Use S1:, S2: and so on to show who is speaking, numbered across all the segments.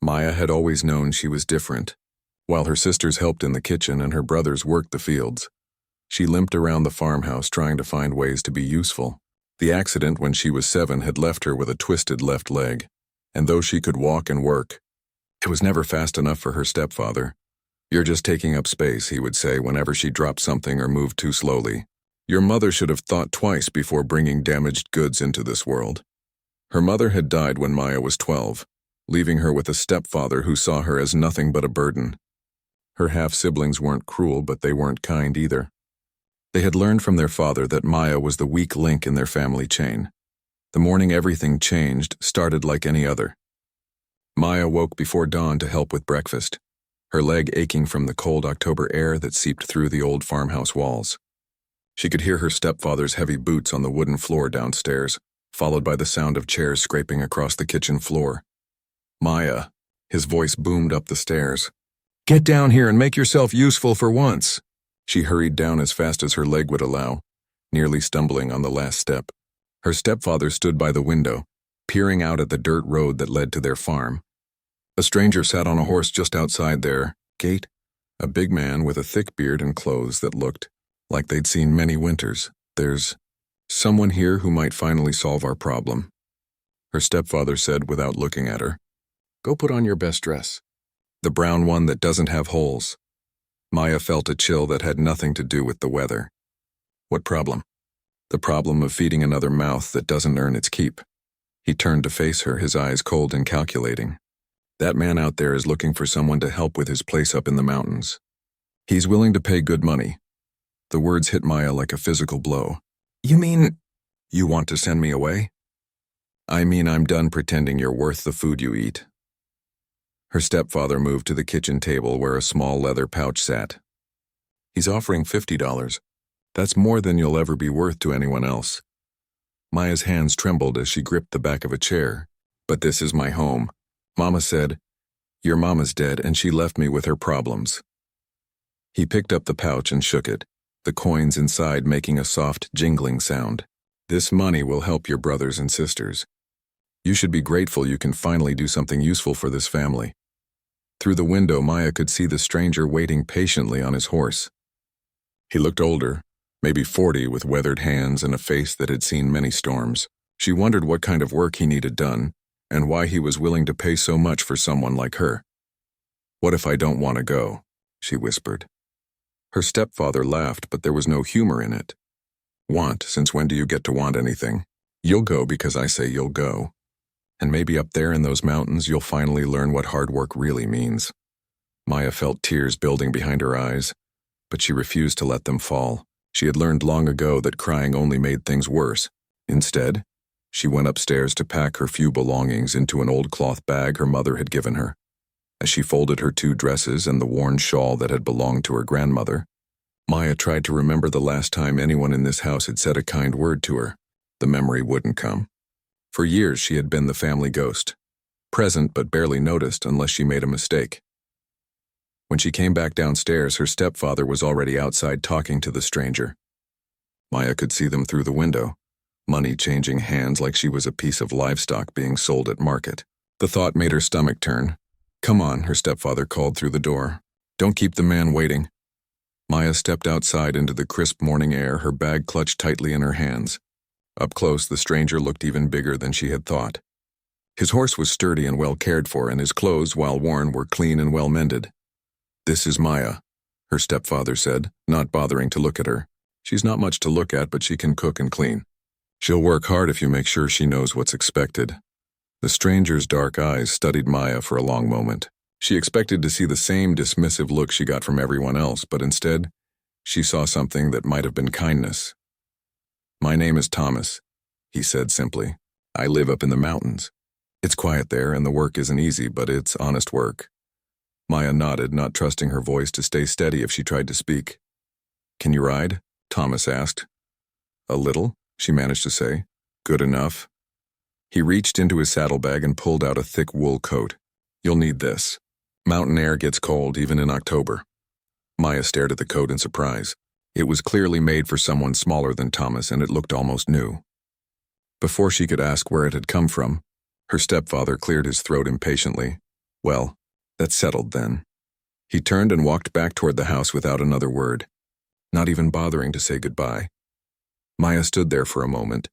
S1: Maya had always known she was different. While her sisters helped in the kitchen and her brothers worked the fields, she limped around the farmhouse trying to find ways to be useful. The accident when she was 7 had left her with a twisted left leg, and though she could walk and work, it was never fast enough for her stepfather. "You're just taking up space," he would say whenever she dropped something or moved too slowly. "Your mother should have thought twice before bringing damaged goods into this world." Her mother had died when Maya was 12, leaving her with a stepfather who saw her as nothing but a burden. Her half-siblings weren't cruel, but they weren't kind either. They had learned from their father that Maya was the weak link in their family chain. The morning everything changed started like any other. Maya woke before dawn to help with breakfast, her leg aching from the cold October air that seeped through the old farmhouse walls. She could hear her stepfather's heavy boots on the wooden floor downstairs, followed by the sound of chairs scraping across the kitchen floor. "Maya," his voice boomed up the stairs. "Get down here and make yourself useful for once." She hurried down as fast as her leg would allow, nearly stumbling on the last step. Her stepfather stood by the window, peering out at the dirt road that led to their farm. A stranger sat on a horse just outside their gate, a big man with a thick beard and clothes that looked like they'd seen many winters. "There's someone here who might finally solve our problem," her stepfather said without looking at her. "Go put on your best dress. The brown one that doesn't have holes." Maya felt a chill that had nothing to do with the weather. What problem? The problem of feeding another mouth that doesn't earn its keep. He turned to face her, his eyes cold and calculating. "That man out there is looking for someone to help with his place up in the mountains. He's willing to pay good money." The words hit Maya like a physical blow. "You mean you want to send me away?" "I mean I'm done pretending you're worth the food you eat." Her stepfather moved to the kitchen table where a small leather pouch sat. "He's offering $50. That's more than you'll ever be worth to anyone else." Maya's hands trembled as she gripped the back of a chair. "But this is my home," Mama said. "Your mama's dead and she left me with her problems." He picked up the pouch and shook it, the coins inside making a soft, jingling sound. "This money will help your brothers and sisters. You should be grateful you can finally do something useful for this family." Through the window, Maya could see the stranger waiting patiently on his horse. He looked older, maybe 40, with weathered hands and a face that had seen many storms. She wondered what kind of work he needed done, and why he was willing to pay so much for someone like her. "What if I don't want to go?" she whispered. Her stepfather laughed, but there was no humor in it. "Want? Since when do you get to want anything? You'll go because I say you'll go. And maybe up there in those mountains you'll finally learn what hard work really means." Maya felt tears building behind her eyes, but she refused to let them fall. She had learned long ago that crying only made things worse. Instead, she went upstairs to pack her few belongings into an old cloth bag her mother had given her. As she folded her 2 dresses and the worn shawl that had belonged to her grandmother, Maya tried to remember the last time anyone in this house had said a kind word to her. The memory wouldn't come. For years she had been the family ghost, present but barely noticed unless she made a mistake. When she came back downstairs, her stepfather was already outside talking to the stranger. Maya could see them through the window, money changing hands like she was a piece of livestock being sold at market. The thought made her stomach turn. "Come on," her stepfather called through the door. "Don't keep the man waiting." Maya stepped outside into the crisp morning air, her bag clutched tightly in her hands. Up close, the stranger looked even bigger than she had thought. His horse was sturdy and well cared for, and his clothes, while worn, were clean and well mended. "This is Maya," her stepfather said, not bothering to look at her. "She's not much to look at, but she can cook and clean. She'll work hard if you make sure she knows what's expected." The stranger's dark eyes studied Maya for a long moment. She expected to see the same dismissive look she got from everyone else, but instead, she saw something that might have been kindness. "My name is Thomas," he said simply. "I live up in the mountains. It's quiet there and the work isn't easy, but it's honest work." Maya nodded, not trusting her voice to stay steady if she tried to speak. "Can you ride?" Thomas asked. "A little," she managed to say. "Good enough." He reached into his saddlebag and pulled out a thick wool coat. "You'll need this. Mountain air gets cold even in October." Maya stared at the coat in surprise. It was clearly made for someone smaller than Thomas, and it looked almost new. Before she could ask where it had come from, her stepfather cleared his throat impatiently. Well, that's settled then. He turned and walked back toward the house without another word, not even bothering to say goodbye. Maya stood there for a moment,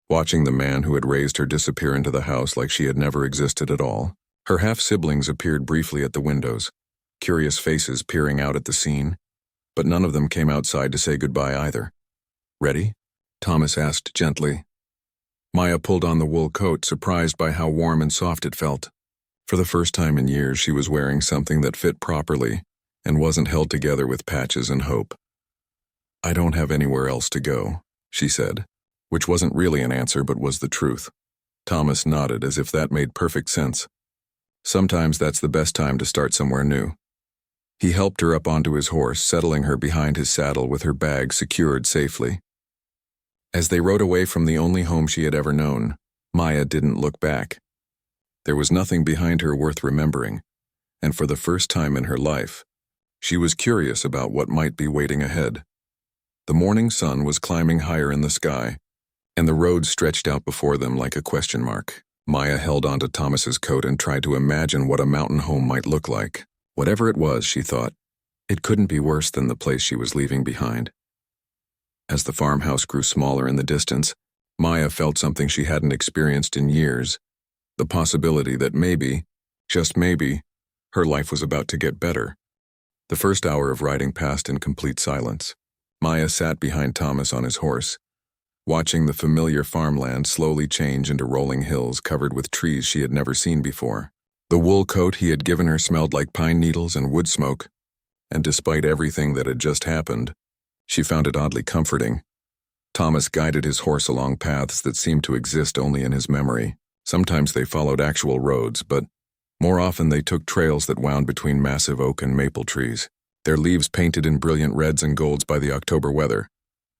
S1: watching the man who had raised her disappear into the house like she had never existed at all. Her half-siblings appeared briefly at the windows, curious faces peering out at the scene, but none of them came outside to say goodbye either. "Ready?" Thomas asked gently. Maya pulled on the wool coat, surprised by how warm and soft it felt. For the first time in years, she was wearing something that fit properly and wasn't held together with patches and hope. "I don't have anywhere else to go," she said, which wasn't really an answer but was the truth. Thomas nodded as if that made perfect sense. Sometimes that's the best time to start somewhere new. He helped her up onto his horse, settling her behind his saddle with her bag secured safely. As they rode away from the only home she had ever known, Maya didn't look back. There was nothing behind her worth remembering, and for the first time in her life, she was curious about what might be waiting ahead. The morning sun was climbing higher in the sky, and the road stretched out before them like a question mark. Maya held onto Thomas's coat and tried to imagine what a mountain home might look like. Whatever it was, she thought, it couldn't be worse than the place she was leaving behind. As the farmhouse grew smaller in the distance, Maya felt something she hadn't experienced in years, the possibility that maybe, just maybe, her life was about to get better. The first hour of riding passed in complete silence. Maya sat behind Thomas on his horse, watching the familiar farmland slowly change into rolling hills covered with trees she had never seen before. The wool coat he had given her smelled like pine needles and wood smoke, and despite everything that had just happened, she found it oddly comforting. Thomas guided his horse along paths that seemed to exist only in his memory. Sometimes they followed actual roads, but more often they took trails that wound between massive oak and maple trees, their leaves painted in brilliant reds and golds by the October weather.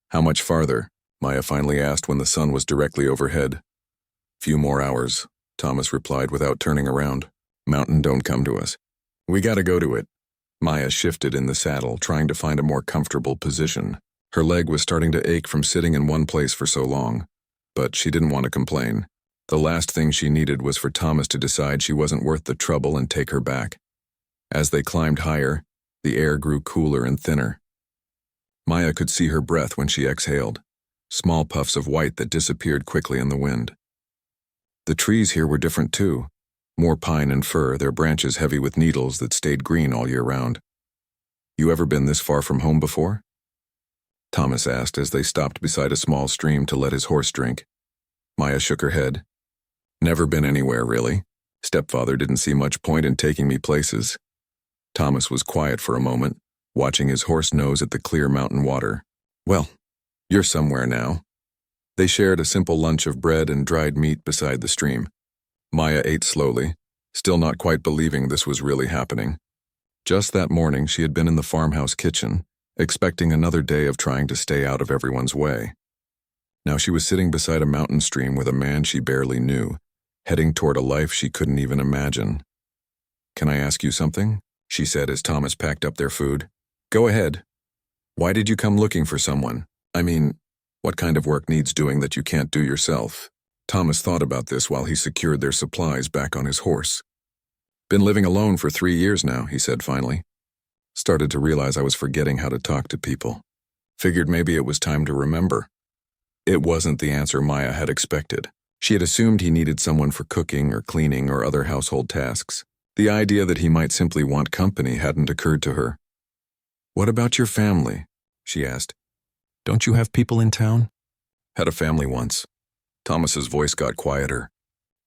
S1: "How much farther?" Maya finally asked when the sun was directly overhead. "Few more hours," Thomas replied without turning around. "Mountain don't come to us. We gotta go to it." Maya shifted in the saddle, trying to find a more comfortable position. Her leg was starting to ache from sitting in one place for so long, but she didn't want to complain. The last thing she needed was for Thomas to decide she wasn't worth the trouble and take her back. As they climbed higher, the air grew cooler and thinner. Maya could see her breath when she exhaled, small puffs of white that disappeared quickly in the wind. The trees here were different too, more pine and fir, their branches heavy with needles that stayed green all year round. "You ever been this far from home before?" Thomas asked as they stopped beside a small stream to let his horse drink. Maya shook her head. "Never been anywhere, really. Stepfather didn't see much point in taking me places." Thomas was quiet for a moment, watching his horse nose at the clear mountain water. "Well, you're somewhere now." They shared a simple lunch of bread and dried meat beside the stream. Maya ate slowly, still not quite believing this was really happening. Just that morning, she had been in the farmhouse kitchen, expecting another day of trying to stay out of everyone's way. Now she was sitting beside a mountain stream with a man she barely knew, heading toward a life she couldn't even imagine. "Can I ask you something?" she said as Thomas packed up their food. "Go ahead. Why did you come looking for someone? I mean, what kind of work needs doing that you can't do yourself?" Thomas thought about this while he secured their supplies back on his horse. "Been living alone for 3 years now," he said finally. "Started to realize I was forgetting how to talk to people. Figured maybe it was time to remember." It wasn't the answer Maya had expected. She had assumed he needed someone for cooking or cleaning or other household tasks. The idea that he might simply want company hadn't occurred to her. "What about your family?" she asked. "Don't you have people in town?" "Had a family once." Thomas's voice got quieter.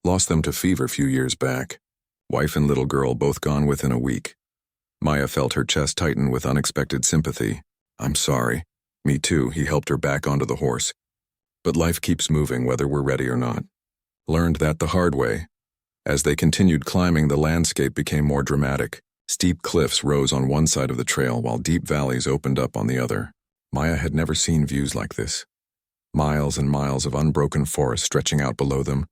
S1: "Lost them to fever a few years back. Wife and little girl both gone within a week." Maya felt her chest tighten with unexpected sympathy. "I'm sorry." "Me too," he helped her back onto the horse. "But life keeps moving whether we're ready or not." Learned that the hard way. As they continued climbing, the landscape became more dramatic. Steep cliffs rose on one side of the trail while deep valleys opened up on the other. Maya had never seen views like this. Miles and miles of unbroken forest stretching out below them,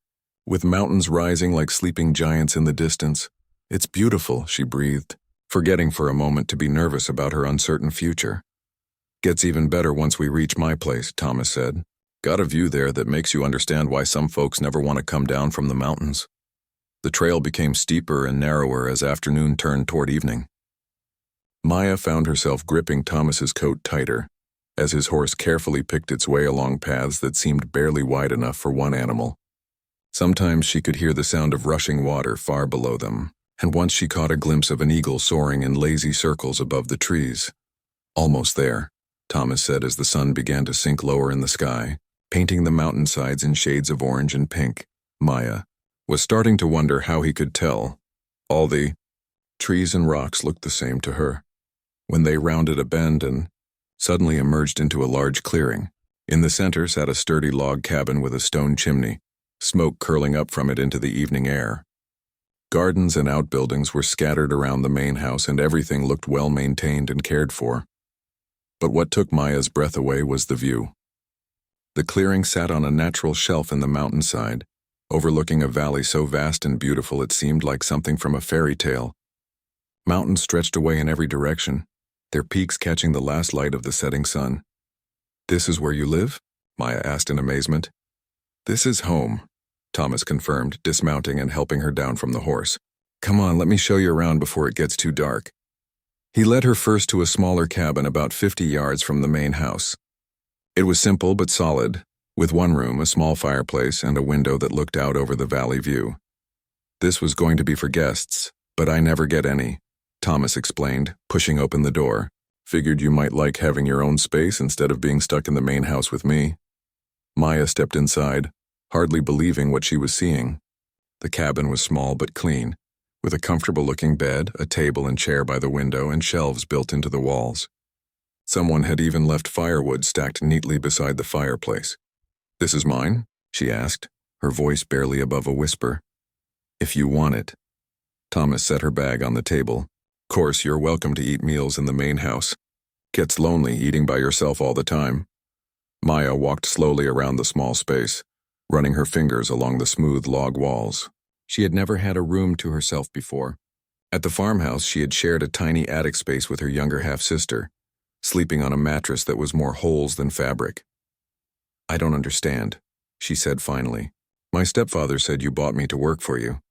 S1: with mountains rising like sleeping giants in the distance. "It's beautiful," she breathed, forgetting for a moment to be nervous about her uncertain future. "Gets even better once we reach my place," Thomas said. "Got a view there that makes you understand why some folks never want to come down from the mountains." The trail became steeper and narrower as afternoon turned toward evening. Maya found herself gripping Thomas's coat tighter, as his horse carefully picked its way along paths that seemed barely wide enough for one animal. Sometimes she could hear the sound of rushing water far below them, and once she caught a glimpse of an eagle soaring in lazy circles above the trees. "Almost there," Thomas said as the sun began to sink lower in the sky, painting the mountainsides in shades of orange and pink. Maya was starting to wonder how he could tell. All the trees and rocks looked the same to her. When they rounded a bend and suddenly emerged into a large clearing. In the center sat a sturdy log cabin with a stone chimney, smoke curling up from it into the evening air. Gardens and outbuildings were scattered around the main house, and everything looked well maintained and cared for. But what took Maya's breath away was the view. The clearing sat on a natural shelf in the mountainside, overlooking a valley so vast and beautiful it seemed like something from a fairy tale. Mountains stretched away in every direction, their peaks catching the last light of the setting sun. "This is where you live?" Maya asked in amazement. "This is home," Thomas confirmed, dismounting and helping her down from the horse. "Come on, let me show you around before it gets too dark." He led her first to a smaller cabin about 50 yards from the main house. It was simple but solid, with one room, a small fireplace, and a window that looked out over the valley view. "This was going to be for guests, but I never get any," Thomas explained, pushing open the door. "Figured you might like having your own space instead of being stuck in the main house with me." Maya stepped inside, hardly believing what she was seeing. The cabin was small but clean, with a comfortable-looking bed, a table and chair by the window, and shelves built into the walls. Someone had even left firewood stacked neatly beside the fireplace. "This is mine?" she asked, her voice barely above a whisper. "If you want it." Thomas set her bag on the table. "Course, you're welcome to eat meals in the main house. Gets lonely eating by yourself all the time." Maya walked slowly around the small space, running her fingers along the smooth log walls. She had never had a room to herself before. At the farmhouse, she had shared a tiny attic space with her younger half-sister, sleeping on a mattress that was more holes than fabric. "I don't understand," she said finally. "My stepfather said you bought me to work for you.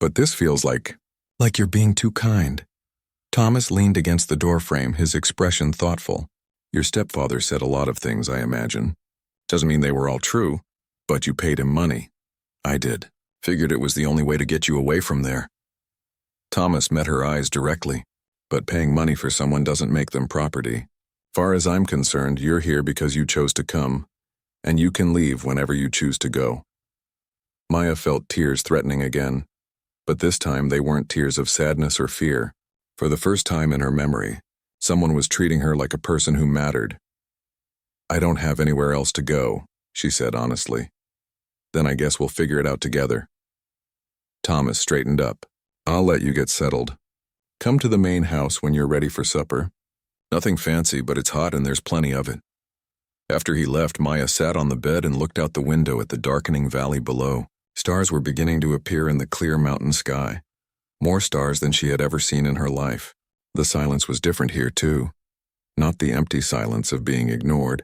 S1: But this feels like you're being too kind." Thomas leaned against the doorframe, his expression thoughtful. "Your stepfather said a lot of things, I imagine. Doesn't mean they were all true, but you paid him money." "I did. Figured it was the only way to get you away from there." Thomas met her eyes directly. "But paying money for someone doesn't make them property. Far as I'm concerned, you're here because you chose to come, and you can leave whenever you choose to go." Maya felt tears threatening again, but this time they weren't tears of sadness or fear. For the first time in her memory, someone was treating her like a person who mattered. "I don't have anywhere else to go," she said honestly. "Then I guess we'll figure it out together." Thomas straightened up. "I'll let you get settled. Come to the main house when you're ready for supper. Nothing fancy, but it's hot and there's plenty of it." After he left, Maya sat on the bed and looked out the window at the darkening valley below. Stars were beginning to appear in the clear mountain sky. More stars than she had ever seen in her life. The silence was different here, too. Not the empty silence of being ignored,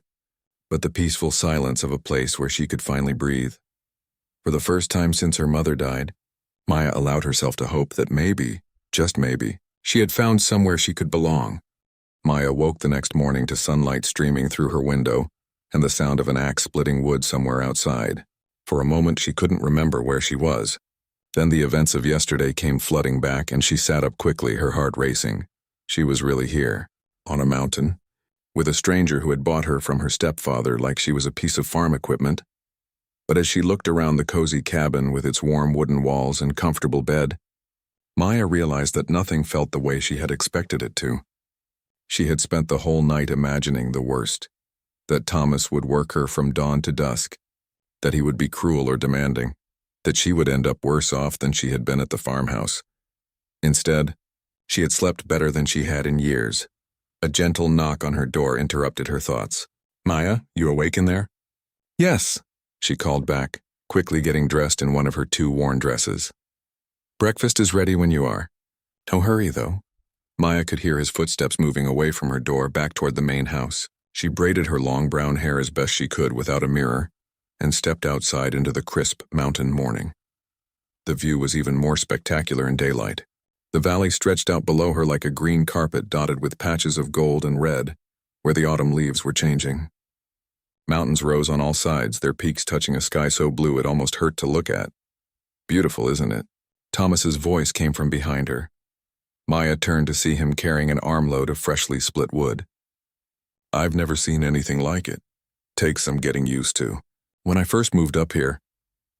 S1: but the peaceful silence of a place where she could finally breathe. For the first time since her mother died, Maya allowed herself to hope that maybe, just maybe, she had found somewhere she could belong. Maya woke the next morning to sunlight streaming through her window and the sound of an axe splitting wood somewhere outside. For a moment she couldn't remember where she was. Then the events of yesterday came flooding back and she sat up quickly, her heart racing. She was really here, on a mountain, with a stranger who had bought her from her stepfather like she was a piece of farm equipment. But as she looked around the cozy cabin with its warm wooden walls and comfortable bed, Maya realized that nothing felt the way she had expected it to. She had spent the whole night imagining the worst, that Thomas would work her from dawn to dusk, that he would be cruel or demanding, that she would end up worse off than she had been at the farmhouse. Instead, she had slept better than she had in years. A gentle knock on her door interrupted her thoughts. "Maya, you awake in there?" "Yes," she called back, quickly getting dressed in one of her 2 worn dresses. "Breakfast is ready when you are. No hurry, though." Maya could hear his footsteps moving away from her door back toward the main house. She braided her long brown hair as best she could without a mirror, and stepped outside into the crisp mountain morning. The view was even more spectacular in daylight. The valley stretched out below her like a green carpet dotted with patches of gold and red, where the autumn leaves were changing. Mountains rose on all sides, their peaks touching a sky so blue it almost hurt to look at. Beautiful, isn't it? Thomas's voice came from behind her. Maya turned to see him carrying an armload of freshly split wood. I've never seen anything like it. Takes some getting used to. When I first moved up here,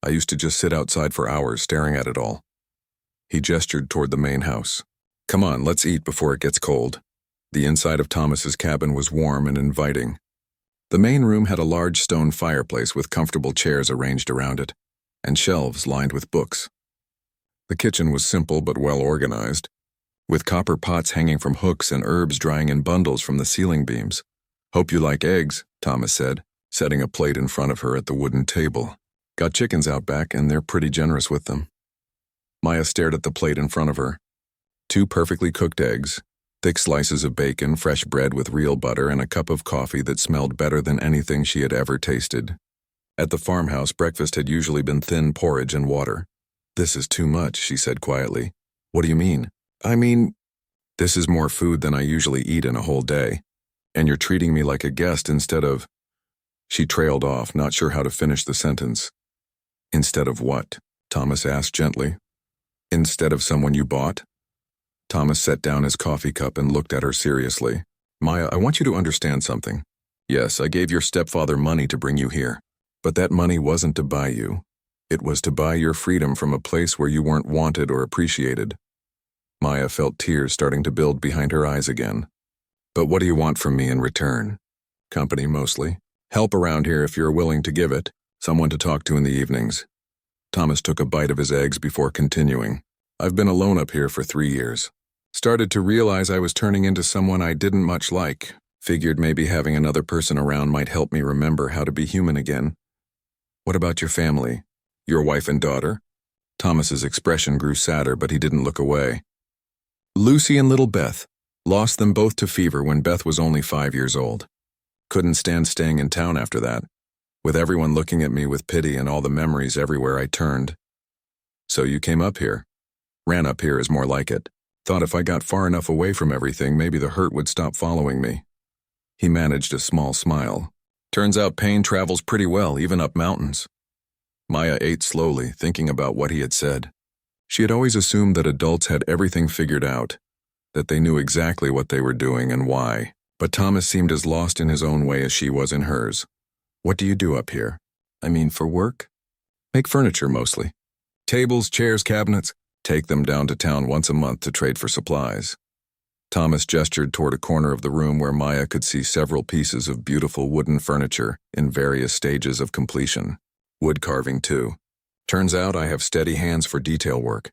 S1: I used to just sit outside for hours staring at it all. He gestured toward the main house. Come on, let's eat before it gets cold. The inside of Thomas's cabin was warm and inviting. The main room had a large stone fireplace with comfortable chairs arranged around it, and shelves lined with books. The kitchen was simple but well organized, with copper pots hanging from hooks and herbs drying in bundles from the ceiling beams. Hope you like eggs, Thomas said, setting a plate in front of her at the wooden table. Got chickens out back, and they're pretty generous with them. Maya stared at the plate in front of her. 2 perfectly cooked eggs, thick slices of bacon, fresh bread with real butter, and a cup of coffee that smelled better than anything she had ever tasted. At the farmhouse, breakfast had usually been thin porridge and water. This is too much, she said quietly. What do you mean? I mean, this is more food than I usually eat in a whole day, and you're treating me like a guest instead of... She trailed off, not sure how to finish the sentence. Instead of what? Thomas asked gently. Instead of someone you bought? Thomas set down his coffee cup and looked at her seriously. Maya, I want you to understand something. Yes, I gave your stepfather money to bring you here, but that money wasn't to buy you. It was to buy your freedom from a place where you weren't wanted or appreciated. Maya felt tears starting to build behind her eyes again. But what do you want from me in return? Company mostly. Help around here if you're willing to give it. Someone to talk to in the evenings. Thomas took a bite of his eggs before continuing. I've been alone up here for 3 years. Started to realize I was turning into someone I didn't much like. Figured maybe having another person around might help me remember how to be human again. What about your family? Your wife and daughter? Thomas's expression grew sadder, but he didn't look away. Lucy and little Beth. Lost them both to fever when Beth was only 5 years old. Couldn't stand staying in town after that, with everyone looking at me with pity and all the memories everywhere I turned. So you came up here. Ran up here is more like it. Thought if I got far enough away from everything, maybe the hurt would stop following me. He managed a small smile. Turns out pain travels pretty well, even up mountains. Maya ate slowly, thinking about what he had said. She had always assumed that adults had everything figured out, that they knew exactly what they were doing and why. But Thomas seemed as lost in his own way as she was in hers. What do you do up here? I mean, for work? Make furniture mostly. Tables, chairs, cabinets. Take them down to town once a month to trade for supplies. Thomas gestured toward a corner of the room where Maya could see several pieces of beautiful wooden furniture in various stages of completion. Wood carving, too. Turns out I have steady hands for detail work.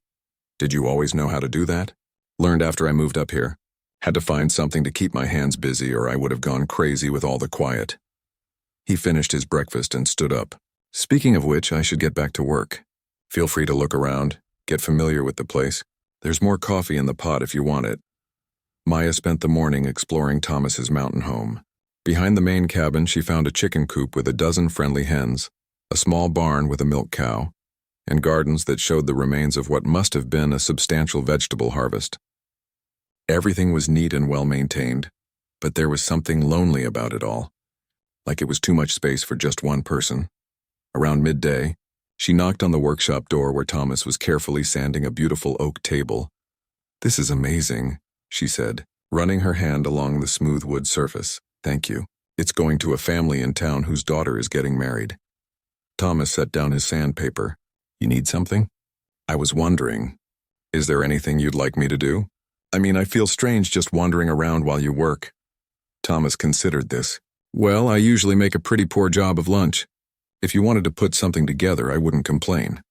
S1: Did you always know how to do that? Learned after I moved up here. Had to find something to keep my hands busy or I would have gone crazy with all the quiet. He finished his breakfast and stood up. Speaking of which, I should get back to work. Feel free to look around, get familiar with the place. There's more coffee in the pot if you want it. Maya spent the morning exploring Thomas's mountain home. Behind the main cabin, she found a chicken coop with a dozen friendly hens, a small barn with a milk cow, and gardens that showed the remains of what must have been a substantial vegetable harvest. Everything was neat and well maintained, but there was something lonely about it all, like it was too much space for just one person. Around midday, she knocked on the workshop door where Thomas was carefully sanding a beautiful oak table. This is amazing, she said, running her hand along the smooth wood surface. Thank you. It's going to a family in town whose daughter is getting married. Thomas set down his sandpaper. You need something? I was wondering, is there anything you'd like me to do? I mean, I feel strange just wandering around while you work. Thomas considered this. Well, I usually make a pretty poor job of lunch. If you wanted to put something together, I wouldn't complain.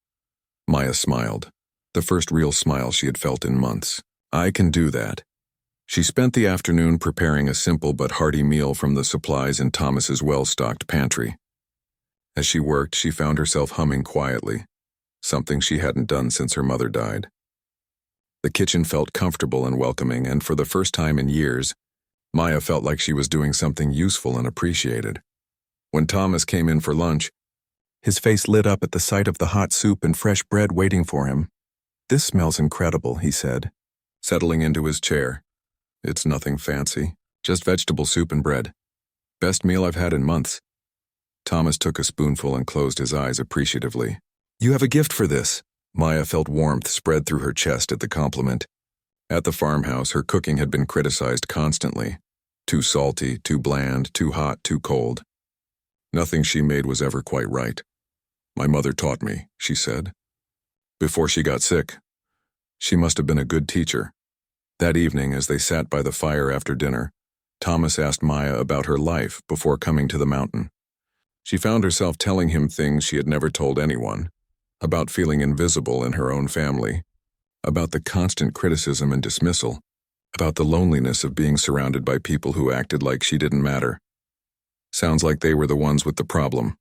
S1: Maya smiled, the first real smile she had felt in months. I can do that. She spent the afternoon preparing a simple but hearty meal from the supplies in Thomas's well-stocked pantry. As she worked, she found herself humming quietly, something she hadn't done since her mother died. The kitchen felt comfortable and welcoming, and for the first time in years, Maya felt like she was doing something useful and appreciated. When Thomas came in for lunch, His face lit up at the sight of the hot soup and fresh bread waiting for him. "This smells incredible," he said, settling into his chair. "It's nothing fancy, just vegetable soup and bread. Best meal I've had in months." Thomas took a spoonful and closed his eyes appreciatively. "You have a gift for this." Maya felt warmth spread through her chest at the compliment. At the farmhouse, her cooking had been criticized constantly. Too salty, too bland, too hot, too cold. Nothing she made was ever quite right. "My mother taught me," she said. "Before she got sick. She must have been a good teacher." That evening, as they sat by the fire after dinner, Thomas asked Maya about her life before coming to the mountain. She found herself telling him things she had never told anyone, about feeling invisible in her own family, about the constant criticism and dismissal, about the loneliness of being surrounded by people who acted like she didn't matter. "Sounds like they were the ones with the problem,"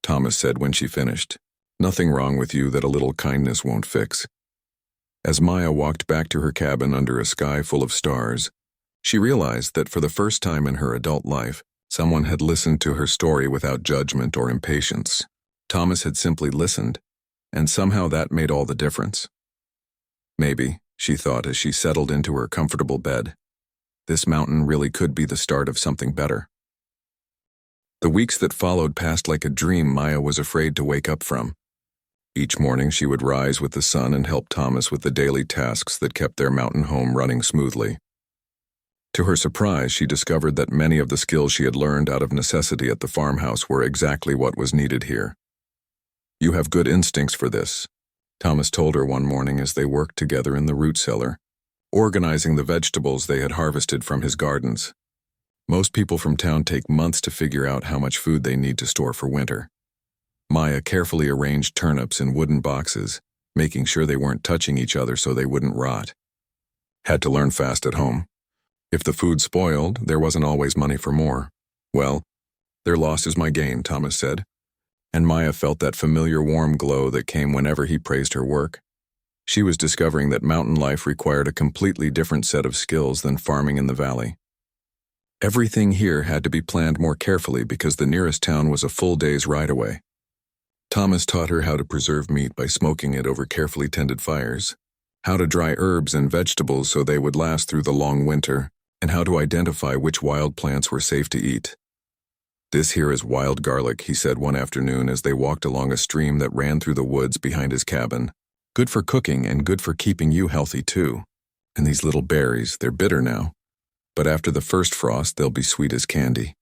S1: Thomas said when she finished. "Nothing wrong with you that a little kindness won't fix." As Maya walked back to her cabin under a sky full of stars, she realized that for the first time in her adult life, someone had listened to her story without judgment or impatience. Thomas had simply listened, and somehow that made all the difference. Maybe, she thought as she settled into her comfortable bed, this mountain really could be the start of something better. The weeks that followed passed like a dream Maya was afraid to wake up from. Each morning she would rise with the sun and help Thomas with the daily tasks that kept their mountain home running smoothly. To her surprise, she discovered that many of the skills she had learned out of necessity at the farmhouse were exactly what was needed here. "You have good instincts for this," Thomas told her one morning as they worked together in the root cellar, organizing the vegetables they had harvested from his gardens. "Most people from town take months to figure out how much food they need to store for winter." Maya carefully arranged turnips in wooden boxes, making sure they weren't touching each other so they wouldn't rot. Had to learn fast at home. If the food spoiled, there wasn't always money for more. "Well, their loss is my gain," Thomas said, and Maya felt that familiar warm glow that came whenever he praised her work. She was discovering that mountain life required a completely different set of skills than farming in the valley. Everything here had to be planned more carefully because the nearest town was a full day's ride away. Thomas taught her how to preserve meat by smoking it over carefully tended fires, how to dry herbs and vegetables so they would last through the long winter, and how to identify which wild plants were safe to eat. "This here is wild garlic," he said one afternoon as they walked along a stream that ran through the woods behind his cabin. "Good for cooking and good for keeping you healthy too. And these little berries, they're bitter now, but after the first frost they'll be sweet as candy."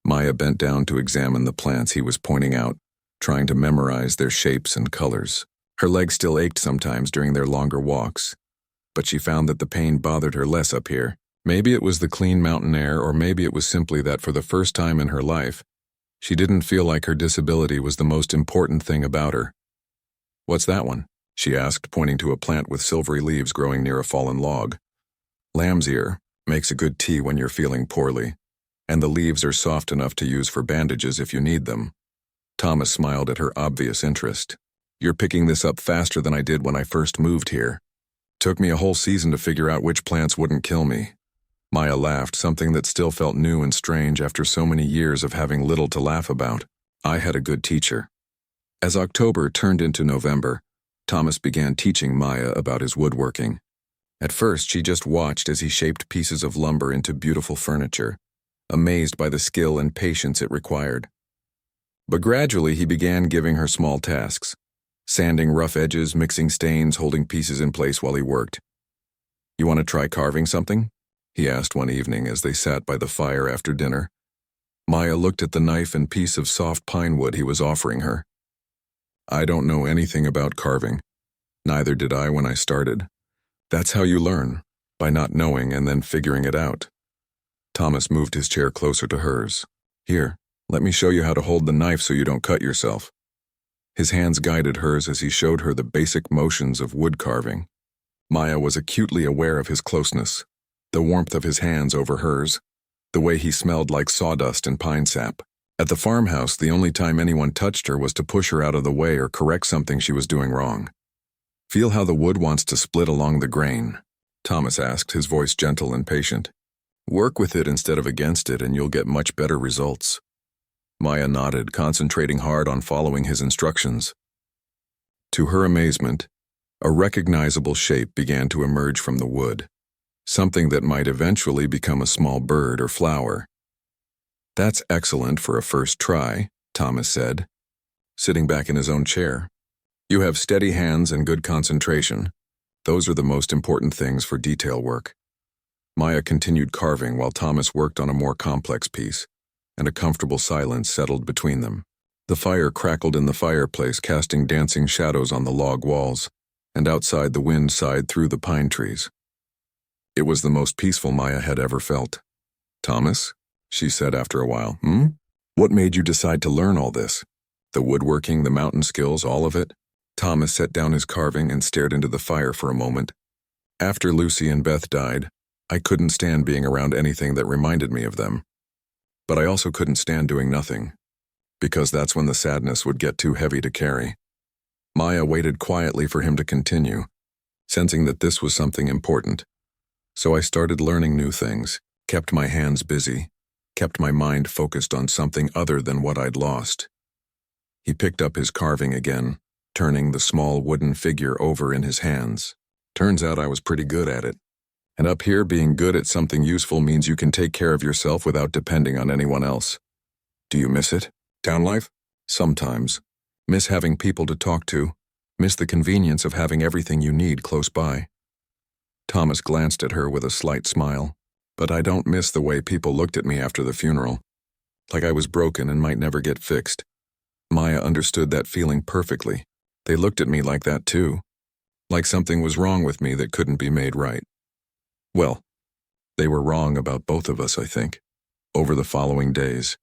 S1: Maya bent down to examine the plants he was pointing out, trying to memorize their shapes and colors. Her legs still ached sometimes during their longer walks, but she found that the pain bothered her less up here. Maybe it was the clean mountain air, or maybe it was simply that for the first time in her life, she didn't feel like her disability was the most important thing about her. "What's that one?" she asked, pointing to a plant with silvery leaves growing near a fallen log. "Lamb's ear. Makes a good tea when you're feeling poorly, and the leaves are soft enough to use for bandages if you need them." Thomas smiled at her obvious interest. "You're picking this up faster than I did when I first moved here. Took me a whole season to figure out which plants wouldn't kill me." Maya laughed, something that still felt new and strange after so many years of having little to laugh about. "I had a good teacher." As October turned into November, Thomas began teaching Maya about his woodworking. At first, she just watched as he shaped pieces of lumber into beautiful furniture, amazed by the skill and patience it required. But gradually, he began giving her small tasks, sanding rough edges, mixing stains, holding pieces in place while he worked. "You want to try carving something?" he asked one evening as they sat by the fire after dinner. Maya looked at the knife and piece of soft pine wood he was offering her. "I don't know anything about carving. Neither did I when I started. That's how you learn, by not knowing and then figuring it out." Thomas moved his chair closer to hers. "Here, let me show you how to hold the knife so you don't cut yourself." His hands guided hers as he showed her the basic motions of wood carving. Maya was acutely aware of his closeness, the warmth of his hands over hers, the way he smelled like sawdust and pine sap. At the farmhouse, the only time anyone touched her was to push her out of the way or correct something she was doing wrong. "Feel how the wood wants to split along the grain?" Thomas asked, his voice gentle and patient. "Work with it instead of against it and you'll get much better results." Maya nodded, concentrating hard on following his instructions. To her amazement, a recognizable shape began to emerge from the wood, something that might eventually become a small bird or flower. "That's excellent for a first try," Thomas said, sitting back in his own chair. "You have steady hands and good concentration. Those are the most important things for detail work." Maya continued carving while Thomas worked on a more complex piece, and a comfortable silence settled between them. The fire crackled in the fireplace, casting dancing shadows on the log walls, and outside the wind sighed through the pine trees. It was the most peaceful Maya had ever felt. "Thomas," she said after a while, "What made you decide to learn all this? The woodworking, the mountain skills, all of it?" Thomas set down his carving and stared into the fire for a moment. "After Lucy and Beth died, I couldn't stand being around anything that reminded me of them. But I also couldn't stand doing nothing, because that's when the sadness would get too heavy to carry." Maya waited quietly for him to continue, sensing that this was something important. "So I started learning new things, kept my hands busy, kept my mind focused on something other than what I'd lost." He picked up his carving again, turning the small wooden figure over in his hands. "Turns out I was pretty good at it. And up here, being good at something useful means you can take care of yourself without depending on anyone else. Do you miss it? Town life?" "Sometimes. Miss having people to talk to. Miss the convenience of having everything you need close by." Thomas glanced at her with a slight smile. "But I don't miss the way people looked at me after the funeral. Like I was broken and might never get fixed." Maya understood that feeling perfectly. They looked at me like that too. Like something was wrong with me that couldn't be made right. Well, they were wrong about both of us, I think. Over the following days,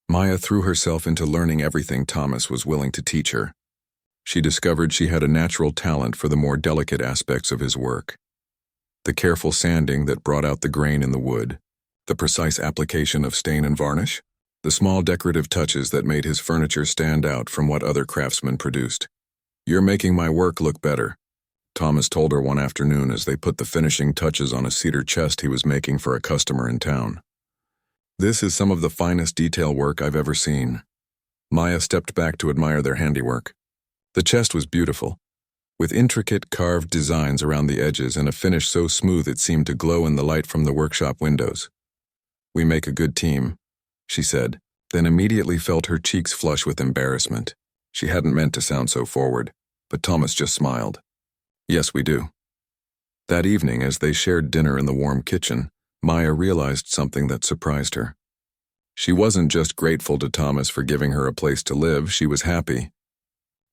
S1: Maya threw herself into learning everything Thomas was willing to teach her. She discovered she had a natural talent for the more delicate aspects of his work. The careful sanding that brought out the grain in the wood, the precise application of stain and varnish, the small decorative touches that made his furniture stand out from what other craftsmen produced. "You're making my work look better," Thomas told her one afternoon as they put the finishing touches on a cedar chest he was making for a customer in town. "This is some of the finest detail work I've ever seen." Maya stepped back to admire their handiwork. The chest was beautiful, with intricate carved designs around the edges and a finish so smooth it seemed to glow in the light from the workshop windows. "We make a good team," she said, then immediately felt her cheeks flush with embarrassment. She hadn't meant to sound so forward, but Thomas just smiled. "Yes, we do." That evening, as they shared dinner in the warm kitchen, Maya realized something that surprised her. She wasn't just grateful to Thomas for giving her a place to live, she was happy.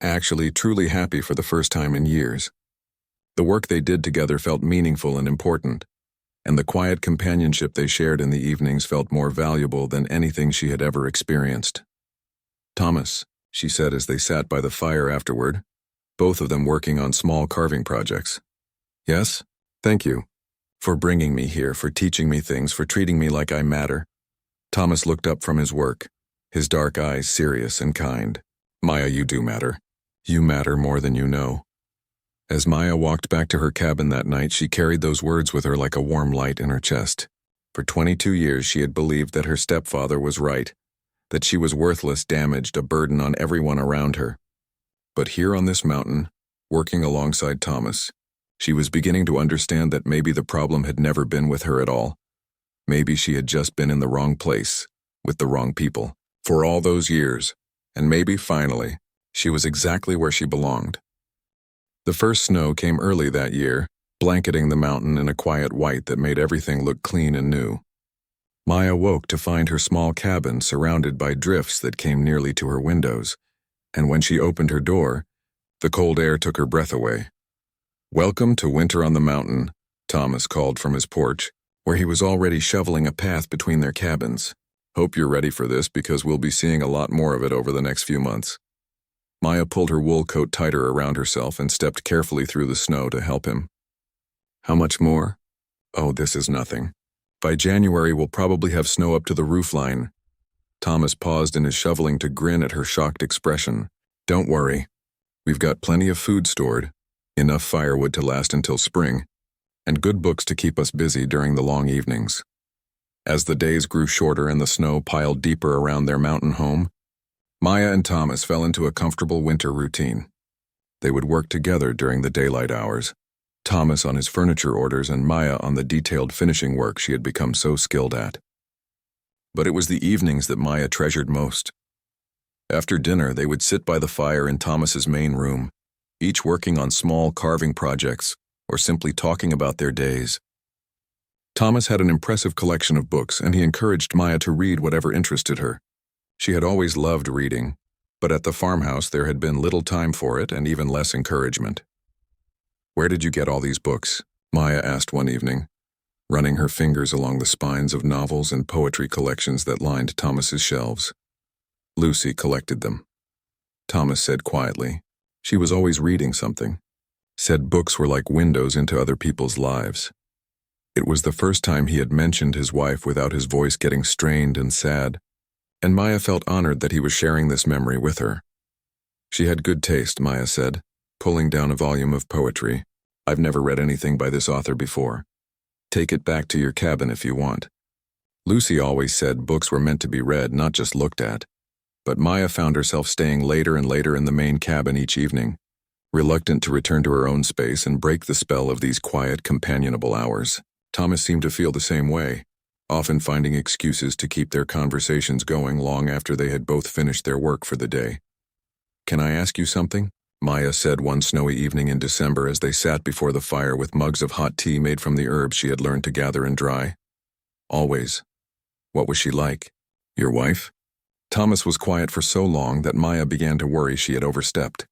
S1: Actually, truly happy for the first time in years. The work they did together felt meaningful and important, and the quiet companionship they shared in the evenings felt more valuable than anything she had ever experienced. "Thomas," she said as they sat by the fire afterward, both of them working on small carving projects. "Yes? Thank you. For bringing me here, for teaching me things, for treating me like I matter." Thomas looked up from his work, his dark eyes serious and kind. "Maya, you do matter. You matter more than you know." As Maya walked back to her cabin that night, she carried those words with her like a warm light in her chest. For 22 years she had believed that her stepfather was right, that she was worthless, damaged, a burden on everyone around her. But here on this mountain, working alongside Thomas, she was beginning to understand that maybe the problem had never been with her at all. Maybe she had just been in the wrong place, with the wrong people, for all those years, and maybe finally, she was exactly where she belonged. The first snow came early that year, blanketing the mountain in a quiet white that made everything look clean and new. Maya woke to find her small cabin surrounded by drifts that came nearly to her windows, and when she opened her door, the cold air took her breath away. "Welcome to winter on the mountain," Thomas called from his porch, where he was already shoveling a path between their cabins. "Hope you're ready for this because we'll be seeing a lot more of it over the next few months." Maya pulled her wool coat tighter around herself and stepped carefully through the snow to help him. "How much more?" "Oh, this is nothing. By January we'll probably have snow up to the roofline." Thomas paused in his shoveling to grin at her shocked expression. "Don't worry. We've got plenty of food stored, enough firewood to last until spring, and good books to keep us busy during the long evenings." As the days grew shorter and the snow piled deeper around their mountain home, Maya and Thomas fell into a comfortable winter routine. They would work together during the daylight hours, Thomas on his furniture orders and Maya on the detailed finishing work she had become so skilled at. But it was the evenings that Maya treasured most. After dinner, they would sit by the fire in Thomas's main room, each working on small carving projects or simply talking about their days. Thomas had an impressive collection of books, and he encouraged Maya to read whatever interested her. She had always loved reading, but at the farmhouse there had been little time for it and even less encouragement. "Where did you get all these books?" Maya asked one evening, running her fingers along the spines of novels and poetry collections that lined Thomas's shelves. "Lucy collected them," Thomas said quietly. She was always reading something. Said books were like windows into other people's lives. It was the first time he had mentioned his wife without his voice getting strained and sad, and Maya felt honored that he was sharing this memory with her. She had good taste, Maya said, pulling down a volume of poetry. "I've never read anything by this author before. Take it back to your cabin if you want." Lucy always said books were meant to be read, not just looked at. But Maya found herself staying later and later in the main cabin each evening, reluctant to return to her own space and break the spell of these quiet, companionable hours. Thomas seemed to feel the same way, often finding excuses to keep their conversations going long after they had both finished their work for the day. "Can I ask you something?" Maya said one snowy evening in December as they sat before the fire with mugs of hot tea made from the herbs she had learned to gather and dry. "Always. What was she like? Your wife?" Thomas was quiet for so long that Maya began to worry she had overstepped.